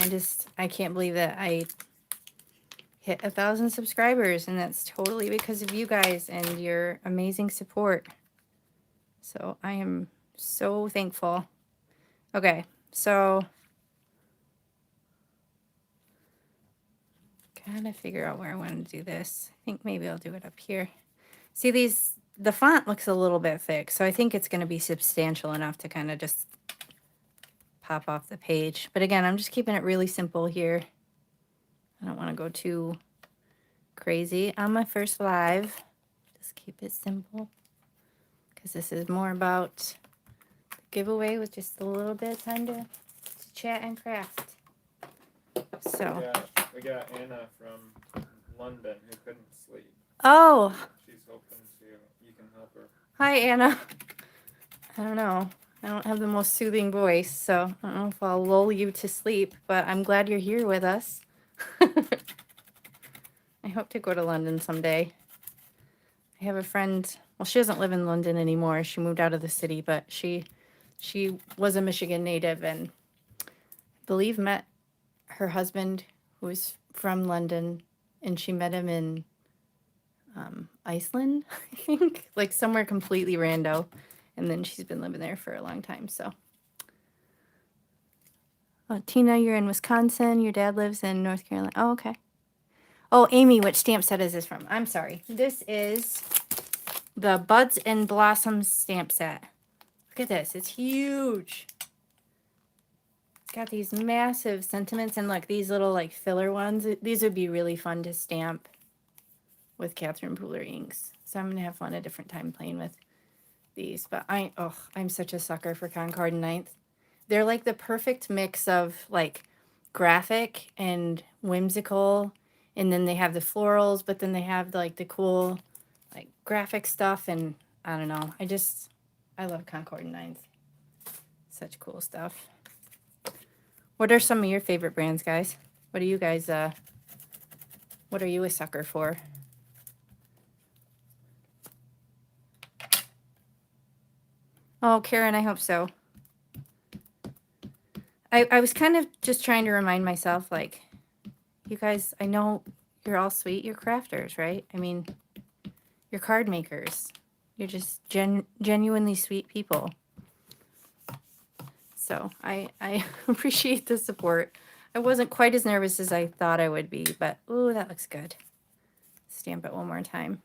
Speaker 1: I can't believe that I hit 1,000 subscribers. And that's totally because of you guys and your amazing support. So I am so thankful. Okay, so gotta figure out where I want to do this. I think maybe I'll do it up here. See, the font looks a little bit thick, so I think it's going to be substantial enough to kind of just pop off the page. But again, I'm just keeping it really simple here. I don't want to go too crazy on my first live. Just keep it simple because this is more about the giveaway with just a little bit of time to chat and craft. So.
Speaker 2: We got Anna from London who couldn't sleep.
Speaker 1: Oh.
Speaker 2: She's hoping you can help her.
Speaker 1: Hi, Anna. I don't know. I don't have the most soothing voice, so I don't know if I'll lull you to sleep, but I'm glad you're here with us. I hope to go to London someday. I have a friend, well, she doesn't live in London anymore. She moved out of the city, but she was a Michigan native and I believe met her husband who was from London, and she met him in Iceland, I think, like somewhere completely rando. And then she's been living there for a long time, so. Oh, Tina, you're in Wisconsin. Your dad lives in North Carolina. Oh, okay. Oh, Amy, which stamp set is this from? I'm sorry. This is the Buds and Blossoms stamp set. Look at this. It's huge. It's got these massive sentiments and like these little like filler ones. These would be really fun to stamp with Catherine Pooler inks. So I'm going to have fun a different time playing with these. But I'm such a sucker for Concord and Ninth. They're like the perfect mix of like graphic and whimsical. And then they have the florals, but then they have like the cool like graphic stuff. And I don't know. I love Concord and Ninth. Such cool stuff. What are some of your favorite brands, guys? What are you guys, what are you a sucker for? Oh, Karen, I hope so. I was kind of just trying to remind myself, like, you guys, I know you're all sweet. You're crafters, right? I mean, you're card makers. You're just genuinely sweet people. So I appreciate the support. I wasn't quite as nervous as I thought I would be, but ooh, that looks good. Stamp it one more time.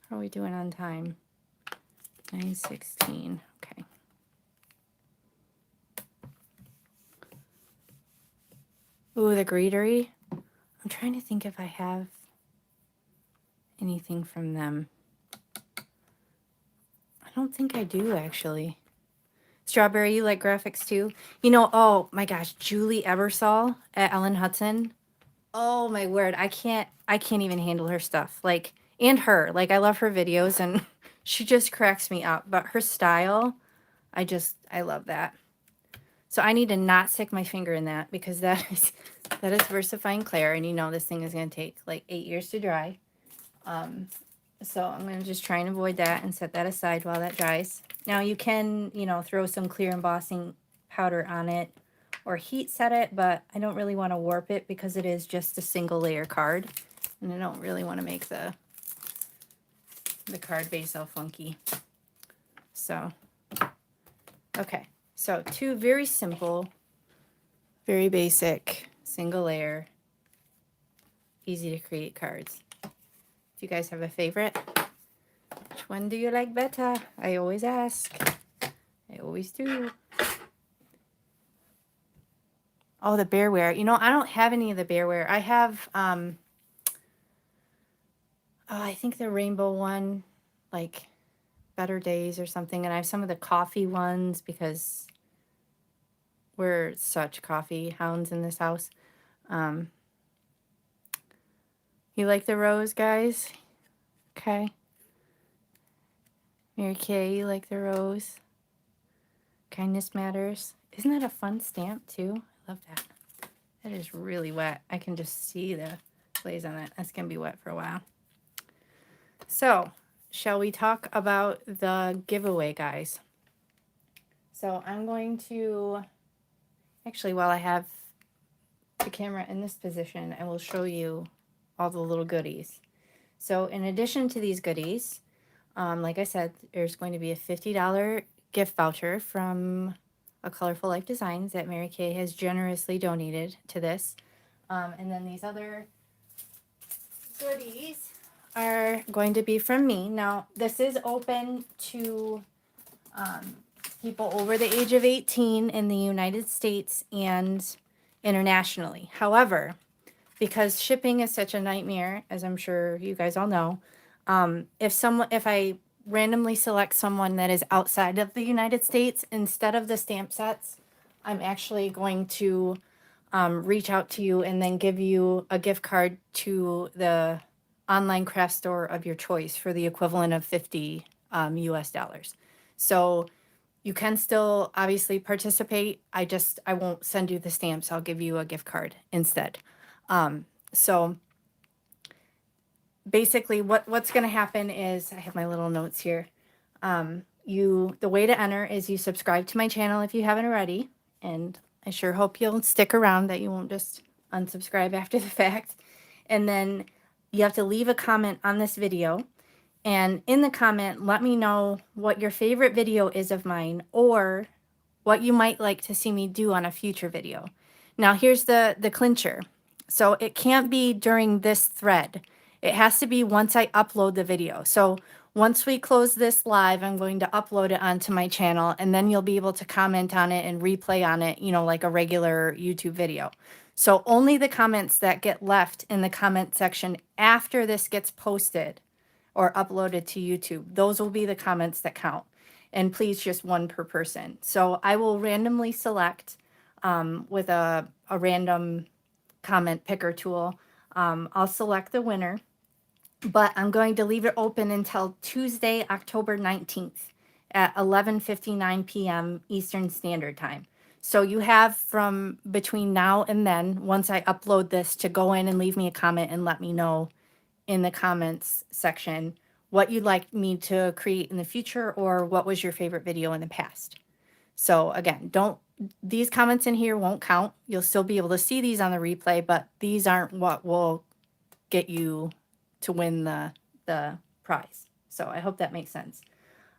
Speaker 1: How are we doing on time? 9:16. Okay. Ooh, the Greetery. I'm trying to think if I have anything from them. I don't think I do, actually. Strawberry, you like graphics too? You know, oh my gosh, Julie Ebersol at Ellen Hudson. Oh my word, I can't even handle her stuff. Like, and her, like I love her videos and she just cracks me up. But her style, I love that. So I need to not stick my finger in that because that is VersaFine Claire, and you know this thing is going to take like 8 years to dry. So I'm going to just try and avoid that and set that aside while that dries. Now you can, you know, throw some clear embossing powder on it or heat set it, but I don't really want to warp it because it is just a single layer card. And I don't really want to make the card base all funky. So, okay. So 2 very simple, very basic, single layer, easy to create cards. Do you guys have a favorite? Which one do you like better? I always ask. I always do. Oh, the Bearware. You know, I don't have any of the Bearware. I have, I think the rainbow one, like Better Days or something. And I have some of the coffee ones because we're such coffee hounds in this house. You like the rose, guys? Okay. Mary Kay, you like the rose? Kindness Matters. Isn't that a fun stamp, too? I love that. That is really wet. I can just see the glaze on it. That's going to be wet for a while. So, shall we talk about the giveaway, guys? So, I'm going to... Actually, while I have the camera in this position, I will show you all the little goodies. So in addition to these goodies, like I said, there's going to be a $50 gift voucher from A Colorful Life Designs that Mary Kay has generously donated to this. And then these other goodies are going to be from me. Now, this is open to people over the age of 18 in the United States and internationally. However, because shipping is such a nightmare, as I'm sure you guys all know, if I randomly select someone that is outside of the United States, instead of the stamp sets, I'm actually going to reach out to you and then give you a gift card to the online craft store of your choice for the equivalent of 50 US dollars. So you can still obviously participate. I won't send you the stamps. I'll give you a gift card instead. So basically what's going to happen is, I have my little notes here. The way to enter is you subscribe to my channel if you haven't already, and I sure hope you'll stick around, that you won't just unsubscribe after the fact. And then you have to leave a comment on this video, and in the comment let me know what your favorite video is of mine, or what you might like to see me do on a future video. Now here's the clincher. So it can't be during this thread. It has to be once I upload the video. So once we close this live, I'm going to upload it onto my channel, and then you'll be able to comment on it and replay on it, you know, like a regular YouTube video. So only the comments that get left in the comment section after this gets posted or uploaded to YouTube, those will be the comments that count. And please, just one per person. So I will randomly select with a random comment picker tool. I'll select the winner, but I'm going to leave it open until Tuesday, October 19th at 11:59 p.m. Eastern Standard Time. So you have from between now and then, once I upload this, to go in and leave me a comment and let me know in the comments section what you'd like me to create in the future, or what was your favorite video in the past. So again, these comments in here won't count. You'll still be able to see these on the replay, but these aren't what will get you to win the prize. So I hope that makes sense.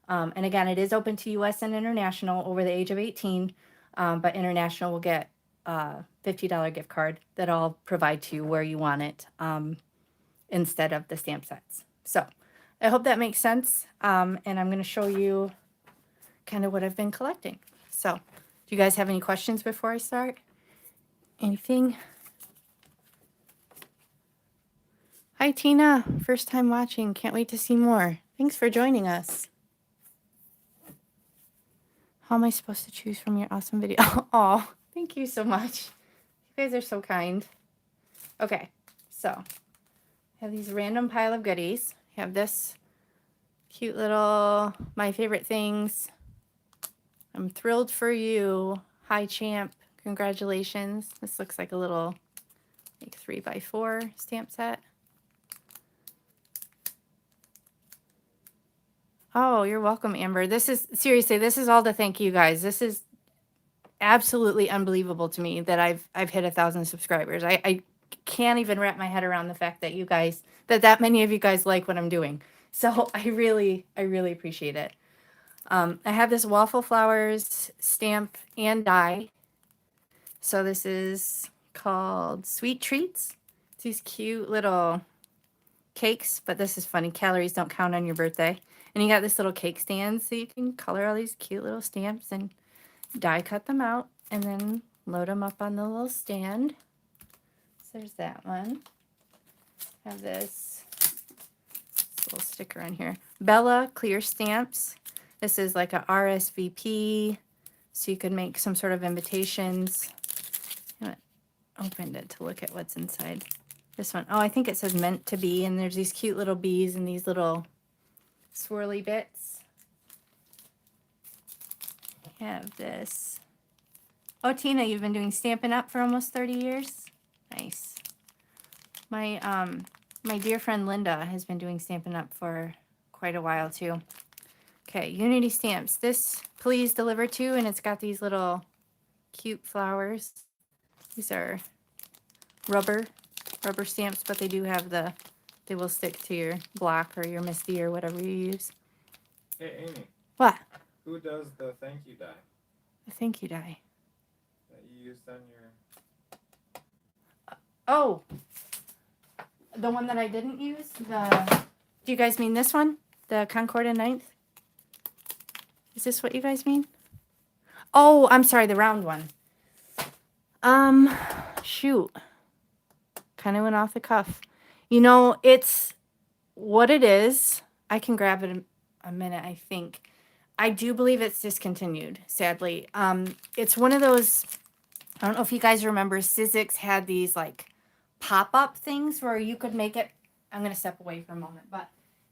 Speaker 1: And again, it is open to US and international over the age of 18, but international will get a $50 gift card that I'll provide to you where you want it, instead of the stamp sets. So I hope that makes sense. And I'm going to show you kind of what I've been collecting. So do you guys have any questions before I start? Anything? Hi, Tina. First time watching. Can't wait to see more. Thanks for joining us. How am I supposed to choose from your awesome video? Oh, thank you so much. You guys are so kind. Okay, so I have these random pile of goodies. I have this cute little My Favorite Things. I'm thrilled for you. Hi, champ. Congratulations. This looks like a little like 3x4 stamp set. Oh, you're welcome, Amber. This is, seriously, this is all to thank you guys. This is absolutely unbelievable to me that I've hit 1,000 subscribers. I can't even wrap my head around the fact that you guys, that many of you guys like what I'm doing. So I really appreciate it. I have this Waffle Flowers stamp and die. So this is called Sweet Treats. It's these cute little cakes, but this is funny. Calories don't count on your birthday. And you got this little cake stand, so you can color all these cute little stamps and die cut them out and then load them up on the little stand. So there's that one. Have this little sticker on here. Bella clear stamps. This is like a RSVP, so you could make some sort of invitations. I opened it to look at what's inside this one. Oh, I think it says meant to be, and there's these cute little bees and these little swirly bits. I have this. Oh, Tina, you've been doing Stampin' Up for almost 30 years? Nice. My dear friend Linda has been doing Stampin' Up for quite a while too. Okay, Unity stamps. This please deliver to, and it's got these little cute flowers. These are rubber stamps, but they do have they will stick to your block or your Misty or whatever you use.
Speaker 2: Hey, Amy.
Speaker 1: What?
Speaker 2: Who does the thank you die?
Speaker 1: The thank you die.
Speaker 2: That you used on your...
Speaker 1: Oh, the one that I didn't use? Do you guys mean this one? The Concord and Ninth? Is this what you guys mean? Oh, I'm sorry, the round one. Shoot. Kind of went off the cuff. You know, it's what it is. I can grab it in a minute, I think. I do believe it's discontinued, sadly. It's one of those, I don't know if you guys remember, Sizzix had these like pop-up things where you could make it, I'm going to step away for a moment, but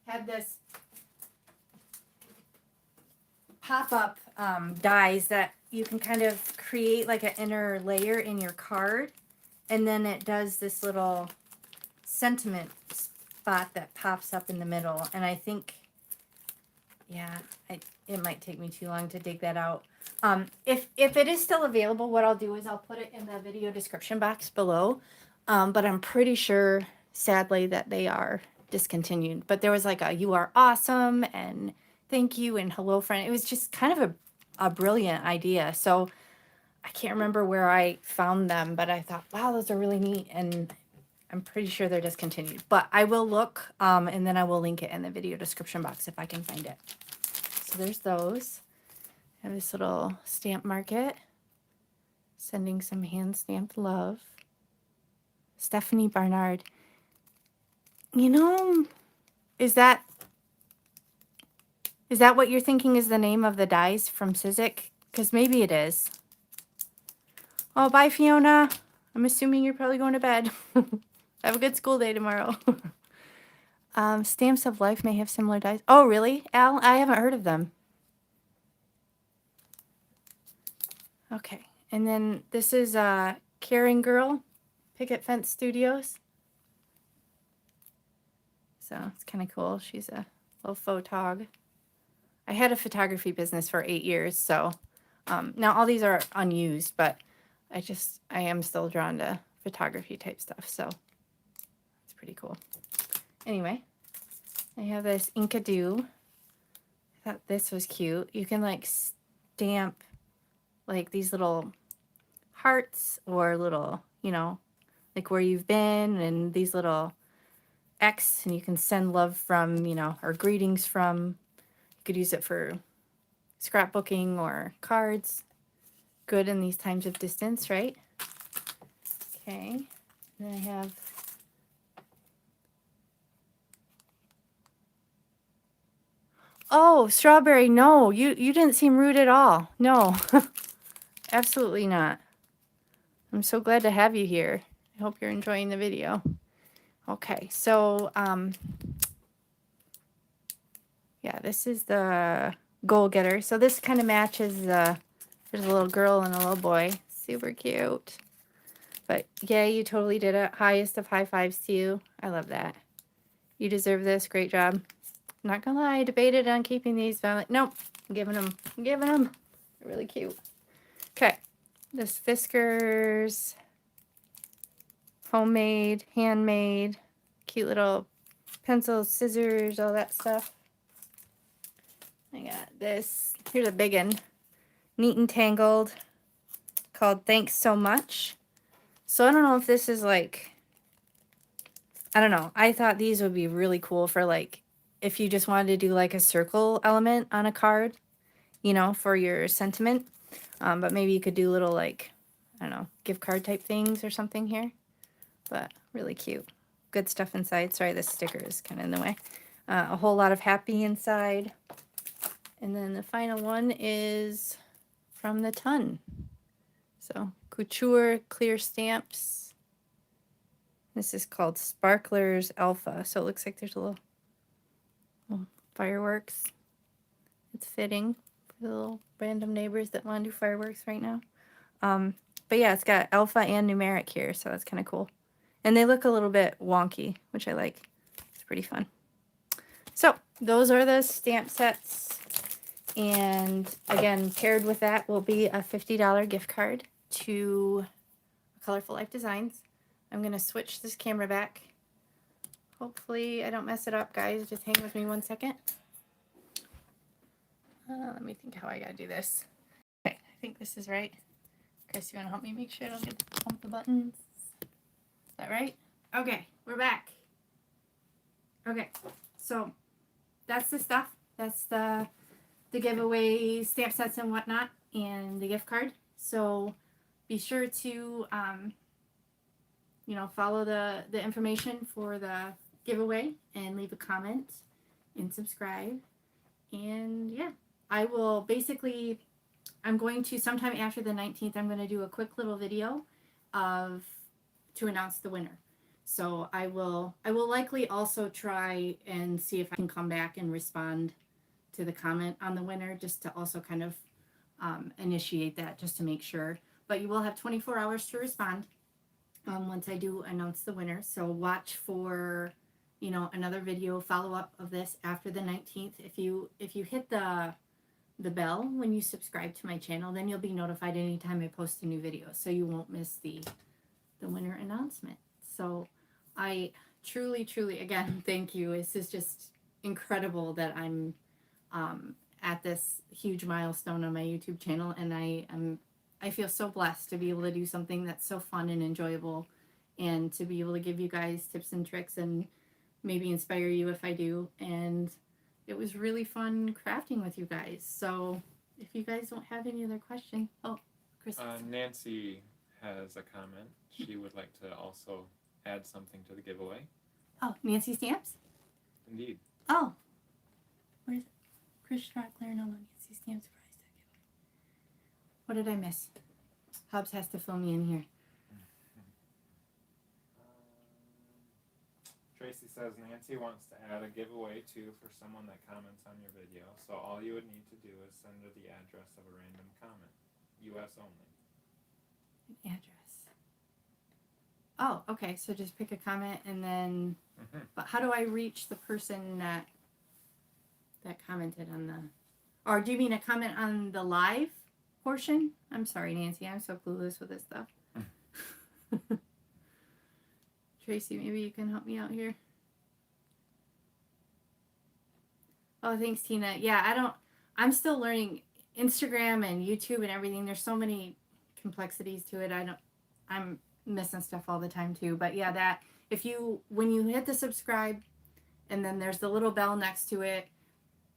Speaker 1: had this pop-up dies that you can kind of create like an inner layer in your card, and then it does this little sentiment spot that pops up in the middle. And I think, yeah, it might take me too long to dig that out. If it is still available, what I'll do is I'll put it in the video description box below. But I'm pretty sure, sadly, that they are discontinued. But there was like a "You are awesome" and "Thank you" and "Hello friend." It was just kind of a brilliant idea. So I can't remember where I found them, but I thought, wow, those are really neat. And I'm pretty sure they're discontinued. But I will look, and then I will link it in the video description box if I can find it. So there's those. I have this little stamp market. Sending some hand-stamped love. Stephanie Barnard. You know, is that what you're thinking is the name of the dies from Sizik? Because maybe it is. Oh, bye, Fiona. I'm assuming you're probably going to bed. Have a good school day tomorrow. Stamps of Life may have similar dies. Oh, really, Al? I haven't heard of them. Okay, and then this is Caring Girl, Picket Fence Studios. So it's kind of cool. She's a little photog. I had a photography business for 8 years, so now all these are unused, but I am still drawn to photography type stuff, so it's pretty cool. Anyway, I have this Inkadoo. I thought this was cute. You can like stamp like these little hearts or little, you know, like where you've been, and these little X, and you can send love from, you know, or greetings from. You could use it for scrapbooking or cards. Good in these times of distance, right? Okay. And then I have oh, Strawberry, no, you didn't seem rude at all. No. Absolutely not. I'm so glad to have you here. I hope you're enjoying the video. Okay, so yeah, this is the Goal Getter. So this kind of matches there's a little girl and a little boy. Super cute. But yeah, you totally did it. Highest of high fives to you. I love that. You deserve this. Great job. Not gonna lie, I debated on keeping these, but I'm like, nope, I'm giving them. I'm giving them. They're really cute. Okay, this Fiskars, homemade, handmade, cute little pencils, scissors, all that stuff. I got this. Here's a big one. Neat and Tangled, called Thanks So Much. So I don't know if this is like, I don't know. I thought these would be really cool for like, if you just wanted to do like a circle element on a card, you know, for your sentiment. But maybe you could do little like, I don't know, gift card type things or something here. But really cute. Good stuff inside. Sorry, this sticker is kind of in the way. A whole lot of happy inside. And then the final one is from the Ton. So Couture Clear Stamps. This is called Sparklers Alpha. So it looks like there's a little fireworks. It's fitting for the little random neighbors that want to do fireworks right now. But yeah, it's got alpha and numeric here, so that's kind of cool. And they look a little bit wonky, which I like. It's pretty fun. So those are the stamp sets. And again, paired with that will be a $50 gift card to Colorful Life Designs. I'm going to switch this camera back. Hopefully I don't mess it up, guys. Just hang with me 1 second. Let me think how I got to do this. Okay, I think this is right. Chris, you want to help me make sure I don't get to pump the buttons? Is that right? Okay, we're back. Okay, so that's the stuff. That's the giveaway stamp sets and whatnot, and the gift card. So be sure to you know, follow the information for the giveaway and leave a comment and subscribe. And yeah, I will basically, I'm going to sometime after the 19th, I'm going to do a quick little video to announce the winner. So I will likely also try and see if I can come back and respond to the comment on the winner, just to also kind of initiate that, just to make sure. But you will have 24 hours to respond once I do announce the winner. So watch for, you know, another video follow up of this after the 19th. If you hit the bell when you subscribe to my channel, then you'll be notified anytime I post a new video, so you won't miss the winner announcement. So I truly, again, thank you. This is just incredible that I'm at this huge milestone on my YouTube channel, and I feel so blessed to be able to do something that's so fun and enjoyable, and to be able to give you guys tips and tricks and maybe inspire you if I do. And it was really fun crafting with you guys. So if you guys don't have any other questions, oh, Chris.
Speaker 2: Nancy has a comment. She would like to also add something to the giveaway.
Speaker 1: Oh, Nancy Stamps?
Speaker 2: Indeed.
Speaker 1: Oh. Where's it? Chris Strackler, no, Nancy Stamps prize to giveaway. What did I miss? Hobbs has to fill me in here.
Speaker 2: Tracy says Nancy wants to add a giveaway too for someone that comments on your video. So all you would need to do is send her the address of a random comment. US only.
Speaker 1: An address. Oh, okay. So just pick a comment and then. But how do I reach the person that commented on the? Or do you mean a comment on the live portion? I'm sorry, Nancy. I'm so clueless with this stuff. Tracy, maybe you can help me out here. Oh, thanks, Tina. Yeah, I'm still learning Instagram and YouTube and everything. There's so many complexities to it. I'm missing stuff all the time too. But yeah, that when you hit the subscribe and then there's the little bell next to it,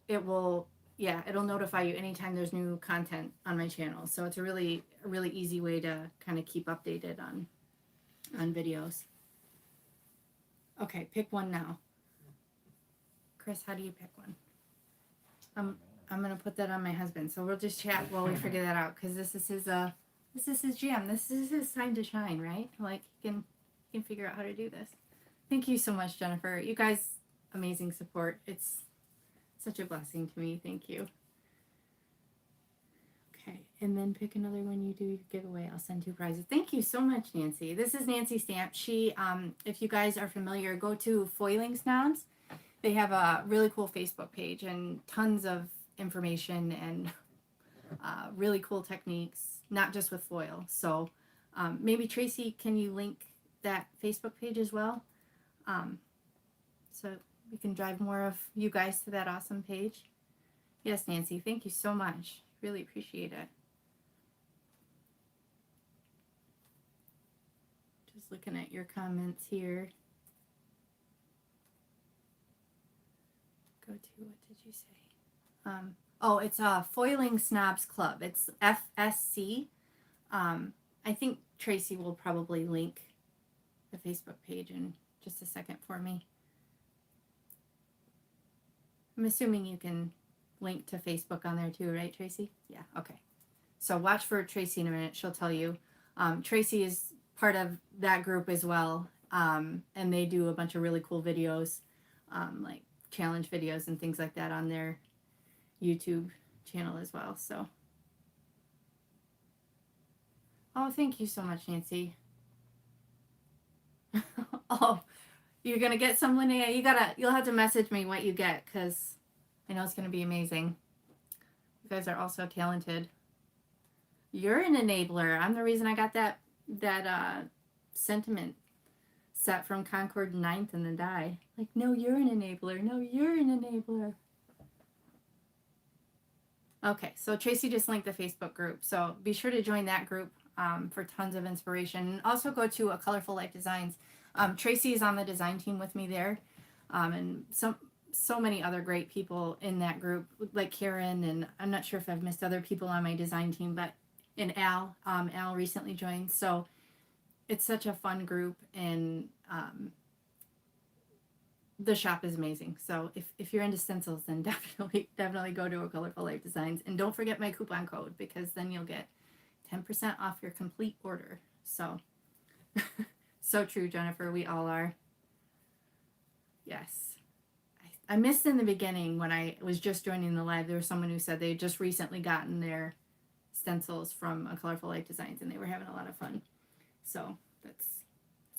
Speaker 1: it'll notify you anytime there's new content on my channel. So it's a really easy way to kind of keep updated on videos. Okay, pick one now. Chris, how do you pick one? I'm gonna put that on my husband, so we'll just chat while we figure that out, because this is his jam. This is his time to shine, right? Like he can figure out how to do this. Thank you so much, Jennifer. You guys, amazing support. It's such a blessing to me. Thank you. Okay, and then pick another one you do your giveaway. I'll send 2 prizes. Thank you so much, Nancy. This is Nancy Stamp. She, if you guys are familiar, go to Foiling Snobs. They have a really cool Facebook page and tons of information and really cool techniques, not just with foil. So maybe Tracy, can you link that Facebook page as well? So we can drive more of you guys to that awesome page. Yes, Nancy, thank you so much. Really appreciate it. Just looking at your comments here. Go to, what did you say? Oh, it's Foiling Snobs Club. It's FSC. I think Tracy will probably link the Facebook page in just a second for me. I'm assuming you can link to Facebook on there too, right, Tracy? Yeah, okay. So watch for Tracy in a minute. She'll tell you. Tracy is part of that group as well, and they do a bunch of really cool videos, like challenge videos and things like that on their YouTube channel as well. So, oh, thank you so much, Nancy. Oh, you're gonna get some, Linnea. You'll have to message me what you get, because I know it's gonna be amazing. You guys are all so talented. You're an enabler. I'm the reason I got that sentiment set from Concord 9th and the die. Like, no, you're an enabler. No, you're an enabler. Okay, so Tracy just linked the Facebook group. So be sure to join that group for tons of inspiration. Also go to A Colorful Life Designs. Tracy is on the design team with me there. And so many other great people in that group, like Karen, and I'm not sure if I've missed other people on my design team, but and Al recently joined. So it's such a fun group, and the shop is amazing. So if you're into stencils, then definitely go to A Colorful Life Designs, and don't forget my coupon code, because then you'll get 10% off your complete order. So So true, Jennifer. We all are. Yes. I missed in the beginning when I was just joining the live. There was someone who said they had just recently gotten their stencils from A Colorful Life Designs and they were having a lot of fun. So it's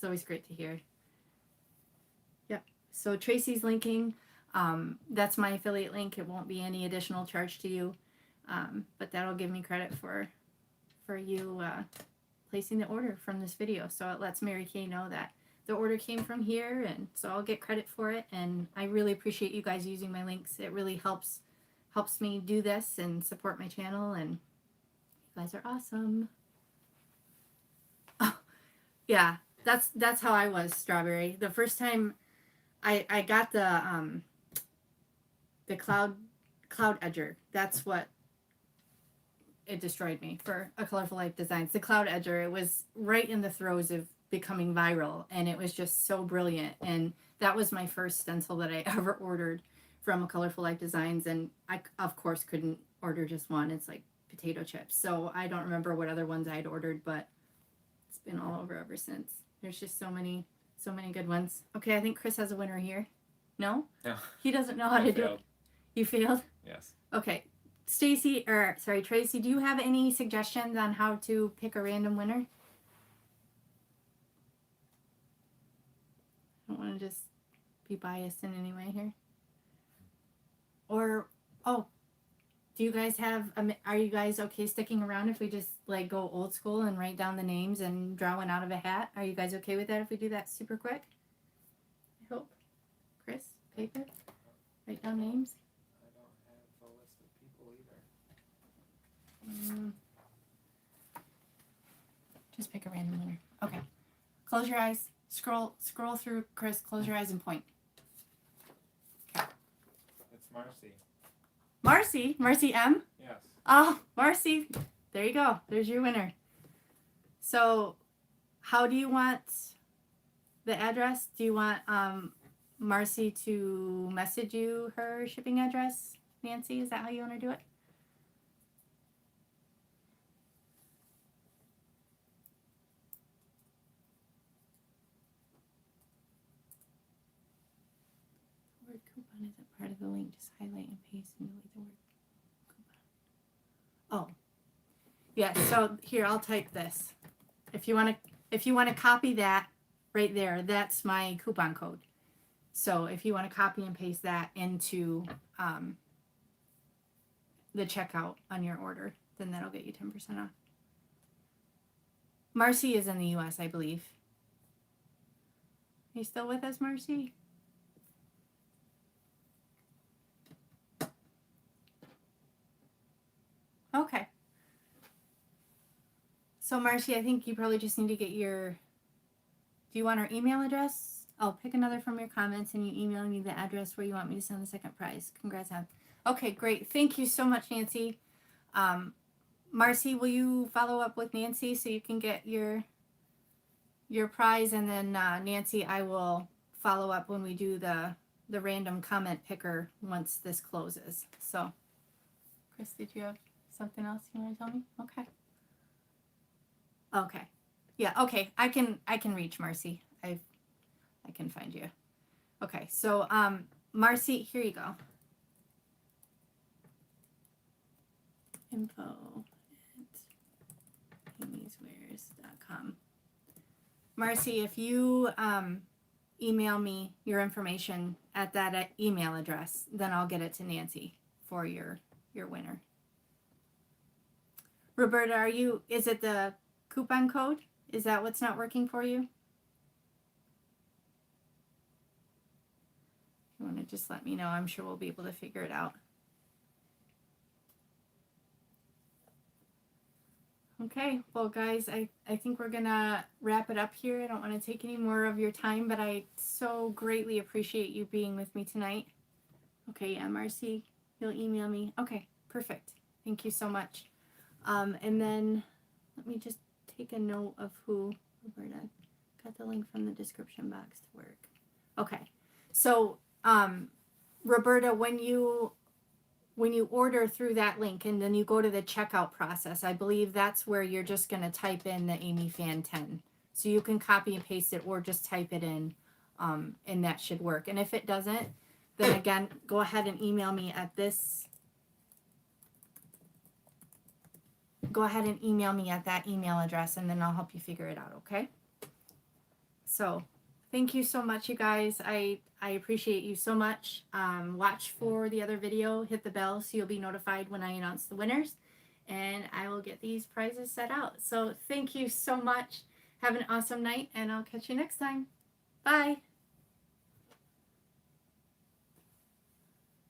Speaker 1: always great to hear. Yep. So Tracy's linking. That's my affiliate link. It won't be any additional charge to you, but that'll give me credit for you placing the order from this video. So it lets Mary Kay know that the order came from here, and so I'll get credit for it. And I really appreciate you guys using my links. It really helps me do this and support my channel, and you guys are awesome. Oh, yeah, that's how I was, Strawberry. The first time I got the cloud edger, that's what it destroyed me for A Colorful Life Designs. The cloud edger, it was right in the throes of becoming viral, and it was just so brilliant. And that was my first stencil that I ever ordered from A Colorful Life Designs, and I of course couldn't order just one. It's like potato chips, so I don't remember what other ones I had ordered, but it's been all over ever since. There's just so many good ones. Okay, I think Chris has a winner here. No, he doesn't know how to do it. You failed?
Speaker 2: Yes.
Speaker 1: Okay, Tracy, do you have any suggestions on how to pick a random winner? I don't want to just be biased in any way here. Or, do you guys are you guys okay sticking around if we just like go old school and write down the names and draw one out of a hat? Are you guys okay with that if we do that super quick? I hope. Chris, paper? Write down names?
Speaker 2: I don't have a list of people either.
Speaker 1: Just pick a random winner. Okay. Close your eyes. Scroll through, Chris. Close your eyes and point. Okay.
Speaker 2: It's Marcy.
Speaker 1: Marcy M?
Speaker 2: Yes.
Speaker 1: Oh, Marcy. There you go. There's your winner. So, how do you want the address? Do you want Marcy to message you her shipping address, Nancy? Is that how you want to do it? The word coupon isn't part of the link. Just highlight and paste and delete the word coupon. Oh, yeah. So here, I'll type this. If you want to copy that right there, that's my coupon code. So if you want to copy and paste that into the checkout on your order, then that'll get you 10% off. Marcy is in the US, I believe. Are you still with us, Marcy? Okay. So Marcy, I think you probably just need to get do you want our email address? I'll pick another from your comments and you email me the address where you want me to send the second prize. Congrats, Ab. Okay, great. Thank you so much, Nancy. Marcy, will you follow up with Nancy so you can get your prize? And then Nancy, I will follow up when we do the random comment picker once this closes. So, Chris, did you have something else you want to tell me? Okay. Okay. Yeah, okay. I can reach Marcy. I can find you. Okay, so Marcy, here you go. info@amyswears.com. Marcy, if you email me your information at that email address, then I'll get it to Nancy for your winner. Roberta, is it the coupon code? Is that what's not working for you? You want to just let me know. I'm sure we'll be able to figure it out. Okay, well guys, I think we're gonna wrap it up here. I don't want to take any more of your time, but I so greatly appreciate you being with me tonight. Okay, yeah, Marcy, you'll email me. Okay, perfect. Thank you so much. And then let me just take a note of who Roberta got the link from the description box to work. Okay, so Roberta, when you order through that link and then you go to the checkout process, I believe that's where you're just going to type in the Amy Fan 10. So you can copy and paste it or just type it in, and that should work. And if it doesn't, then again, go ahead and email me at this. Go ahead and email me at that email address, and then I'll help you figure it out, okay? So thank you so much, you guys. I appreciate you so much. Watch for the other video. Hit the bell so you'll be notified when I announce the winners. And I will get these prizes set out. So thank you so much. Have an awesome night, and I'll catch you next time. Bye.